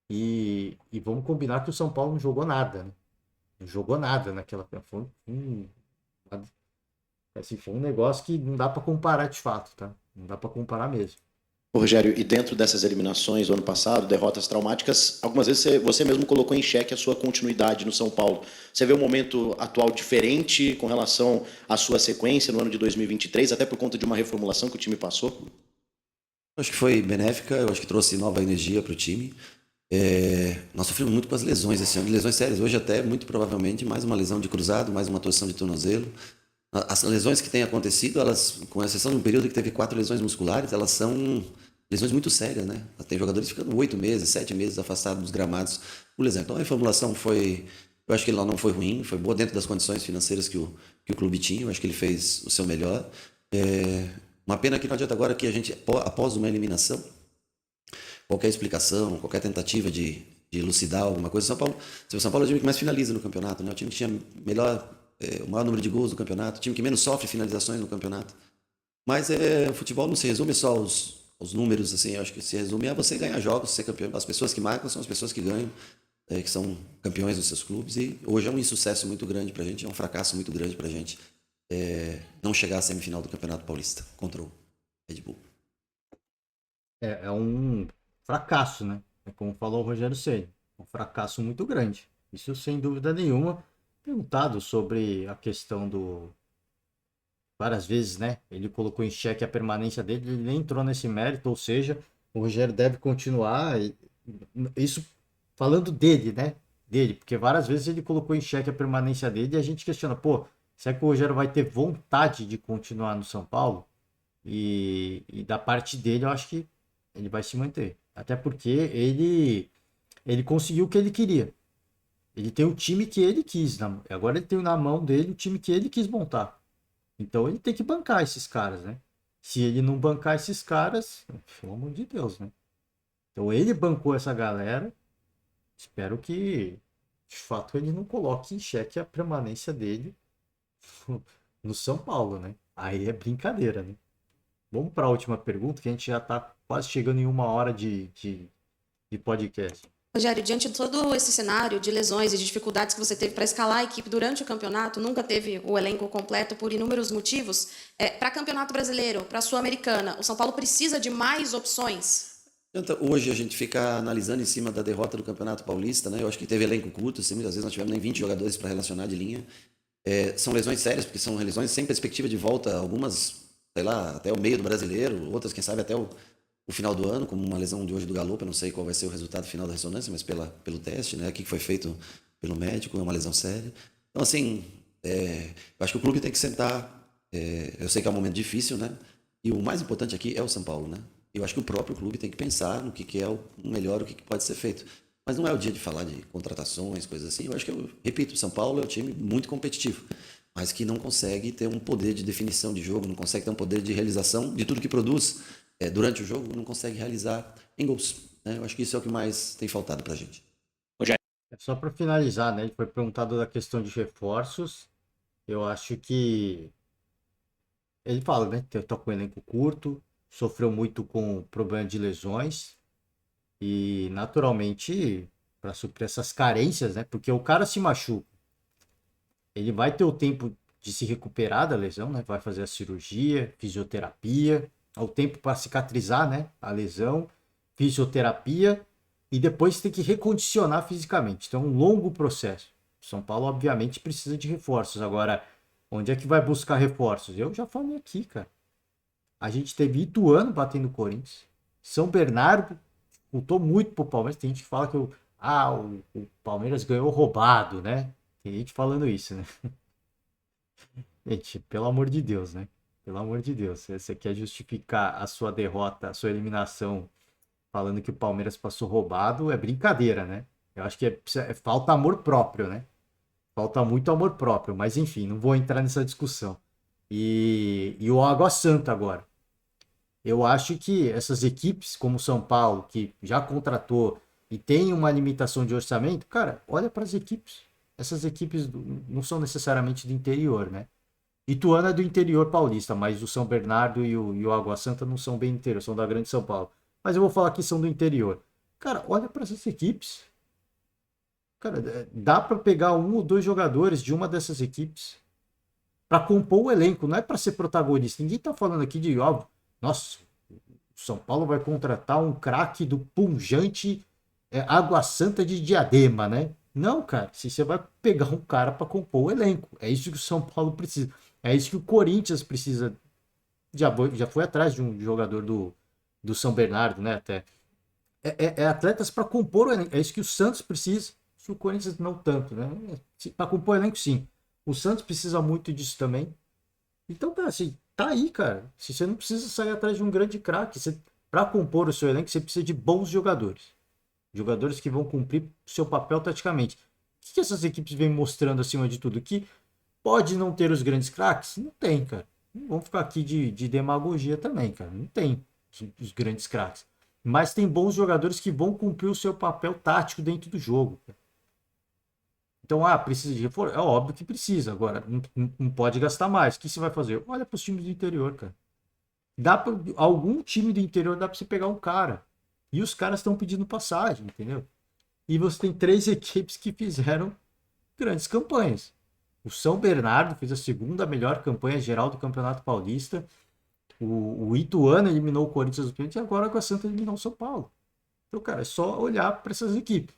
E vamos combinar que o São Paulo não jogou nada, né? Não jogou nada naquela. Foi um negócio que não dá para comparar de fato, tá? Não dá para comparar mesmo. Ô, Rogério, e dentro dessas eliminações do ano passado, derrotas traumáticas, algumas vezes você mesmo colocou em xeque a sua continuidade no São Paulo. Você vê um momento atual diferente com relação à sua sequência no ano de 2023, até por conta de uma reformulação que o time passou? Acho que foi benéfica, eu acho que trouxe nova energia para o time. Nós sofremos muito com as lesões esse ano, lesões sérias. Hoje até, muito provavelmente, mais uma lesão de cruzado, mais uma torção de tornozelo. As lesões que têm acontecido, elas, com exceção de um período que teve 4 lesões musculares, elas são lesões muito sérias, né? Tem jogadores ficando 8 meses, 7 meses afastados dos gramados por lesão. Então a reformulação eu acho que ela não foi ruim, foi boa dentro das condições financeiras que o clube tinha, eu acho que ele fez o seu melhor. Uma pena que não adianta agora que a gente, após uma eliminação, qualquer explicação, qualquer tentativa de elucidar alguma coisa, o São Paulo é o time que mais finaliza no campeonato, né? O time que tinha o maior número de gols do campeonato, o time que menos sofre finalizações no campeonato. Mas o futebol não se resume só aos números, assim, eu acho que se resume a você ganhar jogos, ser campeão. As pessoas que marcam são as pessoas que ganham, que são campeões dos seus clubes, e hoje é um insucesso muito grande pra gente, é um fracasso muito grande pra gente não chegar à semifinal do Campeonato Paulista contra o Red Bull. É um fracasso, né? Como falou o Rogério Ceni, um fracasso muito grande. Isso sem dúvida nenhuma. Perguntado sobre a questão várias vezes, né? Ele colocou em xeque a permanência dele, ele nem entrou nesse mérito, ou seja, o Rogério deve continuar. Isso falando dele, né? Dele, porque várias vezes ele colocou em xeque a permanência dele e a gente questiona, será que o Rogério vai ter vontade de continuar no São Paulo? E da parte dele, eu acho que ele vai se manter. Até porque ele conseguiu o que ele queria. Ele tem o time que ele quis. Agora ele tem na mão dele o time que ele quis montar. Então ele tem que bancar esses caras, né? Se ele não bancar esses caras, pelo amor de Deus, né? Então ele bancou essa galera. Espero que, de fato, ele não coloque em xeque a permanência dele no São Paulo, né? Aí é brincadeira, né? Vamos para a última pergunta, que a gente já está quase chegando em 1 hora de podcast. Rogério, diante de todo esse cenário de lesões e de dificuldades que você teve para escalar a equipe durante o campeonato, nunca teve o elenco completo por inúmeros motivos, para campeonato brasileiro, para a Sul-Americana, o São Paulo precisa de mais opções? Hoje a gente fica analisando em cima da derrota do Campeonato Paulista, né? Eu acho que teve elenco curto, assim, muitas vezes nós tivemos nem 20 jogadores para relacionar de linha. São lesões sérias, porque são lesões sem perspectiva de volta, algumas, sei lá, até o meio do brasileiro, outras, quem sabe, até o final do ano, como uma lesão de hoje do Galo, eu não sei qual vai ser o resultado final da ressonância, mas pelo teste, né, aqui que foi feito pelo médico, é uma lesão séria. Então, assim, Eu acho que o clube tem que sentar. Eu sei que é um momento difícil, né? E o mais importante aqui é o São Paulo, né? Eu acho que o próprio clube tem que pensar no que é o melhor, o que pode ser feito. Mas não é o dia de falar de contratações, coisas assim. Eu acho que, eu repito, o São Paulo é um time muito competitivo, mas que não consegue ter um poder de definição de jogo, não consegue ter um poder de realização de tudo que produz durante o jogo, não consegue realizar em gols, né? Eu acho que isso é o que mais tem faltado pra gente. Só para finalizar, né? Ele foi perguntado da questão de reforços. Eu acho que ele fala, né? Tá com um elenco curto, sofreu muito com problema de lesões e naturalmente para suprir essas carências, né? Porque o cara se machuca, ele vai ter o tempo de se recuperar da lesão, né? Vai fazer a cirurgia, fisioterapia, o tempo para cicatrizar, né? A lesão, fisioterapia e depois tem que recondicionar fisicamente. Então, é um longo processo. São Paulo, obviamente, precisa de reforços. Agora, onde é que vai buscar reforços? Eu já falei aqui, cara. A gente teve Ituano batendo o Corinthians. São Bernardo lutou muito pro Palmeiras. Tem gente que fala que o Palmeiras ganhou roubado, né? Tem gente falando isso, né? Gente, pelo amor de Deus, né? Pelo amor de Deus. Você quer justificar a sua derrota, a sua eliminação, falando que o Palmeiras passou roubado, é brincadeira, né? Eu acho que falta amor próprio, né? Falta muito amor próprio, mas enfim, não vou entrar nessa discussão. E o Água Santa agora. Eu acho que essas equipes, como o São Paulo, que já contratou e tem uma limitação de orçamento, cara, olha para as equipes. Essas equipes não são necessariamente do interior, né? Ituano é do interior paulista, mas o São Bernardo e o Água Santa não são bem interior, são da Grande São Paulo. Mas eu vou falar que são do interior. Cara, olha para essas equipes. Cara, dá para pegar um ou dois jogadores de uma dessas equipes para compor o elenco, não é para ser protagonista. Ninguém tá falando aqui de, ó, nossa, o São Paulo vai contratar um craque do punjante Água Santa de Diadema, né? Não, cara, se você vai pegar um cara para compor o elenco, é isso que o São Paulo precisa. É isso que o Corinthians precisa. Já foi atrás de um jogador do São Bernardo, né? Até. É atletas para compor o elenco. É isso que o Santos precisa. Que o Corinthians não tanto, né? Para compor o elenco, sim. O Santos precisa muito disso também. Então, cara, assim, tá aí, cara. Se você não precisa sair atrás de um grande craque, para compor o seu elenco, você precisa de bons jogadores. Jogadores que vão cumprir o seu papel taticamente. O que essas equipes vêm mostrando acima de tudo? Que pode não ter os grandes craques? Não tem, cara. Não vamos ficar aqui de demagogia também, cara. Não tem os grandes craques. Mas tem bons jogadores que vão cumprir o seu papel tático dentro do jogo. Então, precisa de reforço? É óbvio que precisa. Agora, não pode gastar mais. O que você vai fazer? Olha para os times do interior, cara. Algum time do interior dá para você pegar um cara. E os caras estão pedindo passagem, entendeu? E você tem 3 equipes que fizeram grandes campanhas. O São Bernardo fez a segunda melhor campanha geral do Campeonato Paulista. O Ituano eliminou o Corinthians do Pênalti e agora com a Santa eliminou o São Paulo. Então, cara, é só olhar para essas equipes.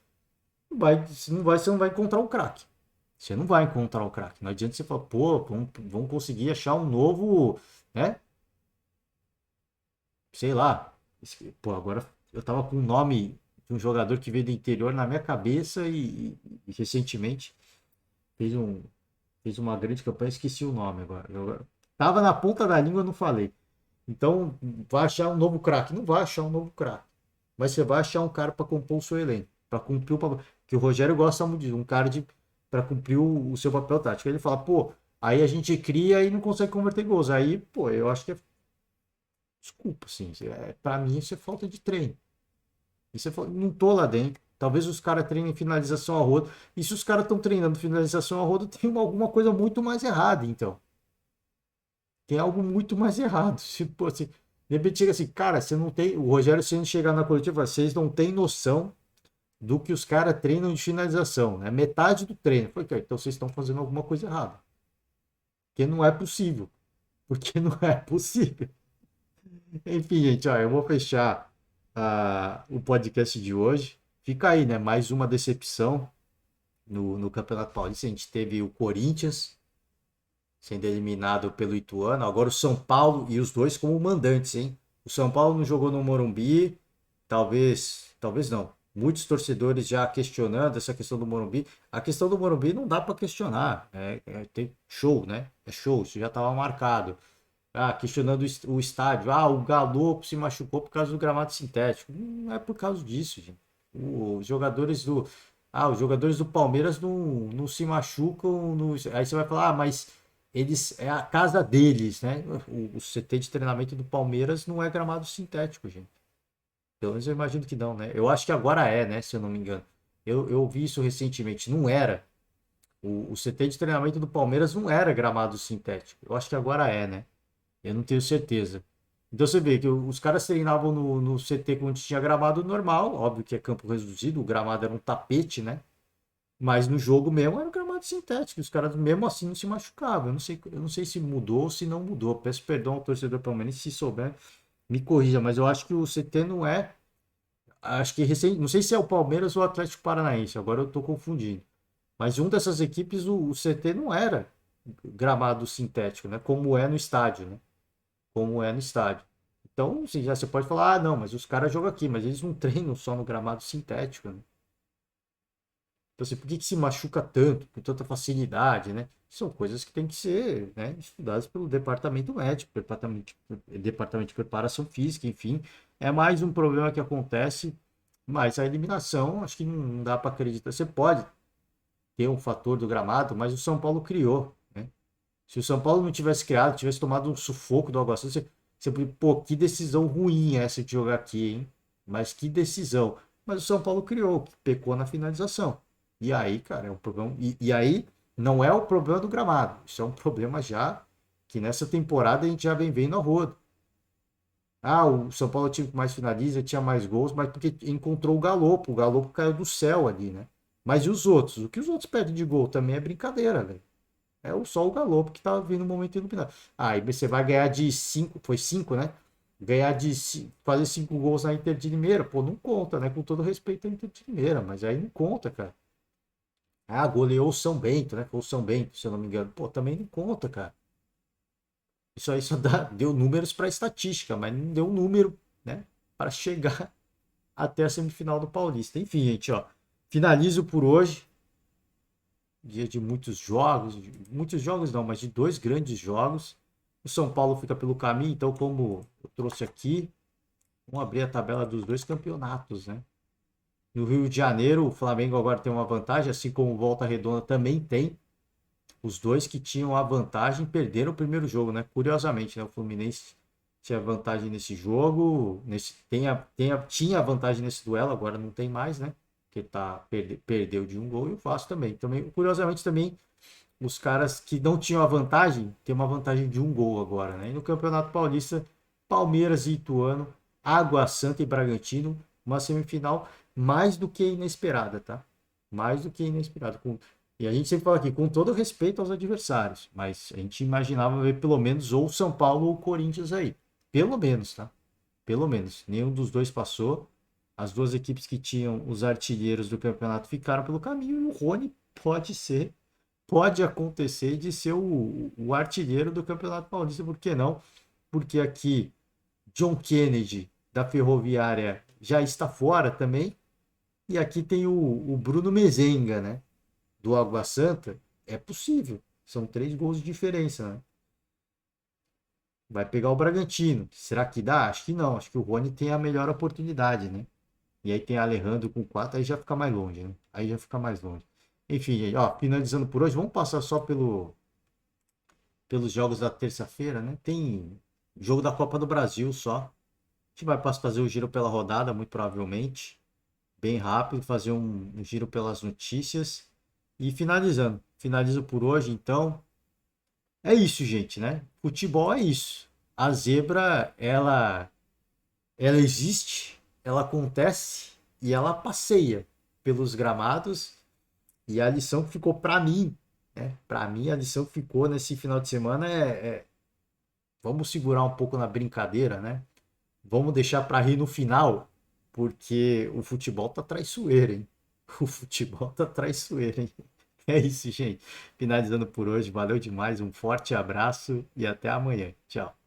Você não vai encontrar um craque. Você não vai encontrar o craque. Não adianta você falar, pô, vamos conseguir achar um novo, né? Sei lá. Pô, agora eu tava com o nome de um jogador que veio do interior na minha cabeça e recentemente fez uma grande campanha, esqueci o nome agora. Tava na ponta da língua, não falei. Então, vai achar um novo craque? Não vai achar um novo craque. Mas você vai achar um cara para compor o seu elenco, para cumprir o papel. Que o Rogério gosta muito de um cara para cumprir o seu papel tático. Ele fala, pô, aí a gente cria e não consegue converter gols. Aí, pô, eu acho que desculpa, assim, para mim isso é falta de treino. Não tô lá dentro. Talvez os caras treinem finalização a rodo. E se os caras estão treinando finalização a rodo, tem alguma coisa muito mais errada, então. Tem algo muito mais errado. Tipo assim, de repente chega assim, cara, você não tem. O Rogério Ceni chegar na coletiva, vocês não têm noção do que os caras treinam de finalização. É metade do treino. Foi, então vocês estão fazendo alguma coisa errada. Porque não é possível. Porque não é possível. Enfim, gente, ó, eu vou fechar o podcast de hoje. Fica aí, né? Mais uma decepção no Campeonato Paulista. A gente teve o Corinthians sendo eliminado pelo Ituano. Agora o São Paulo e os dois como mandantes, hein? O São Paulo não jogou no Morumbi. Talvez não. Muitos torcedores já questionando essa questão do Morumbi. A questão do Morumbi não dá para questionar. Tem show, né? É show, isso já estava marcado. Questionando o estádio. O Galo se machucou por causa do gramado sintético. Não é por causa disso, gente. Os jogadores do Palmeiras não se machucam. Aí você vai falar, mas eles é a casa deles, né? O CT de treinamento do Palmeiras não é gramado sintético, gente. Pelo menos eu imagino que não, né? Eu acho que agora é, né? Se eu não me engano. Eu vi isso recentemente. Não era. O CT de treinamento do Palmeiras não era gramado sintético. Eu acho que agora é, né? Eu não tenho certeza. Então você vê que os caras treinavam no CT quando tinha gramado normal. Óbvio que é campo reduzido. O gramado era um tapete, né? Mas no jogo mesmo era um gramado sintético. Os caras mesmo assim não se machucavam. Eu não sei se mudou ou se não mudou. Peço perdão ao torcedor palmeirense se souber. Me corrija, mas eu acho que o CT não é. Acho que não sei se é o Palmeiras ou o Atlético Paranaense, agora eu estou confundindo. Mas um dessas equipes, o CT não era gramado sintético, né? Como é no estádio, né? Como é no estádio. Então, assim, já você pode falar, não, mas os caras jogam aqui, mas eles não treinam só no gramado sintético, né? Então, assim, por que se machuca tanto, com tanta facilidade, né? São coisas que têm que ser, né, estudadas pelo departamento médico, departamento de preparação física, enfim. É mais um problema que acontece, mas a eliminação, acho que não dá para acreditar. Você pode ter um fator do gramado, mas o São Paulo criou, né? Se o São Paulo não tivesse criado, tivesse tomado um sufoco do Água Santa, pô, que decisão ruim essa de jogar aqui, hein? Mas que decisão. Mas o São Paulo criou, que pecou na finalização. E aí, cara, é um problema. E aí, não é o problema do gramado. Isso é um problema já que nessa temporada a gente já vem vendo a rodo. O São Paulo tinha mais finaliza, tinha mais gols, mas porque encontrou o Galopo. O Galopo caiu do céu ali, né? Mas e os outros? O que os outros perdem de gol também é brincadeira, velho. Só o Galopo que tá vindo no momento iluminado. Aí você vai ganhar de 5, foi 5, né? Ganhar fazer 5 gols na Inter de Limeira, pô, não conta, né? Com todo respeito à Inter de Limeira, mas aí não conta, cara. Goleou o São Bento, né? Foi o São Bento, se eu não me engano. Pô, também não conta, cara. Isso aí só deu números para estatística, mas não deu número, né? Para chegar até a semifinal do Paulista. Enfim, gente, ó. Finalizo por hoje. Dia de muitos jogos não, mas de 2 grandes jogos. O São Paulo fica pelo caminho, então como eu trouxe aqui, vamos abrir a tabela dos 2 campeonatos, né? No Rio de Janeiro, o Flamengo agora tem uma vantagem, assim como o Volta Redonda também tem. Os 2 que tinham a vantagem perderam o primeiro jogo, né? Curiosamente, né? O Fluminense tinha vantagem nesse jogo, tinha vantagem nesse duelo, agora não tem mais, né? Porque perdeu de 1 gol, e o Vasco também. Curiosamente, também os caras que não tinham a vantagem, tem uma vantagem de 1 gol agora, né? E no Campeonato Paulista, Palmeiras e Ituano, Água Santa e Bragantino, uma semifinal mais do que inesperada, tá? Mais do que inesperada. E a gente sempre fala aqui, com todo respeito aos adversários, mas a gente imaginava ver pelo menos ou São Paulo ou Corinthians aí. Pelo menos, tá? Pelo menos. Nenhum dos 2 passou. As 2 equipes que tinham os artilheiros do campeonato ficaram pelo caminho, e o Rony pode acontecer de ser o artilheiro do Campeonato Paulista, por que não? Porque aqui John Kennedy da Ferroviária já está fora também, e aqui tem o Bruno Mezenga, né? Do Água Santa. É possível, são 3 gols de diferença, né? Vai pegar o Bragantino, será que dá? Acho que não, acho que o Rony tem a melhor oportunidade, né? E aí tem Alejandro com 4, aí já fica mais longe, né? Aí já fica mais longe. Enfim, ó, finalizando por hoje, vamos passar só pelos jogos da terça-feira, né? Tem jogo da Copa do Brasil só. A gente vai fazer o giro pela rodada, muito provavelmente. Bem rápido, fazer um giro pelas notícias. E finalizando. Finalizo por hoje, então. É isso, gente, né? Futebol é isso. A zebra, ela existe, ela acontece e ela passeia pelos gramados. E a lição que ficou para mim, né? Para mim, a lição que ficou nesse final de semana vamos segurar um pouco na brincadeira, né? Vamos deixar para rir no final, porque o futebol tá traiçoeiro, hein? O futebol tá traiçoeiro, hein? É isso, gente. Finalizando por hoje. Valeu demais. Um forte abraço e até amanhã. Tchau.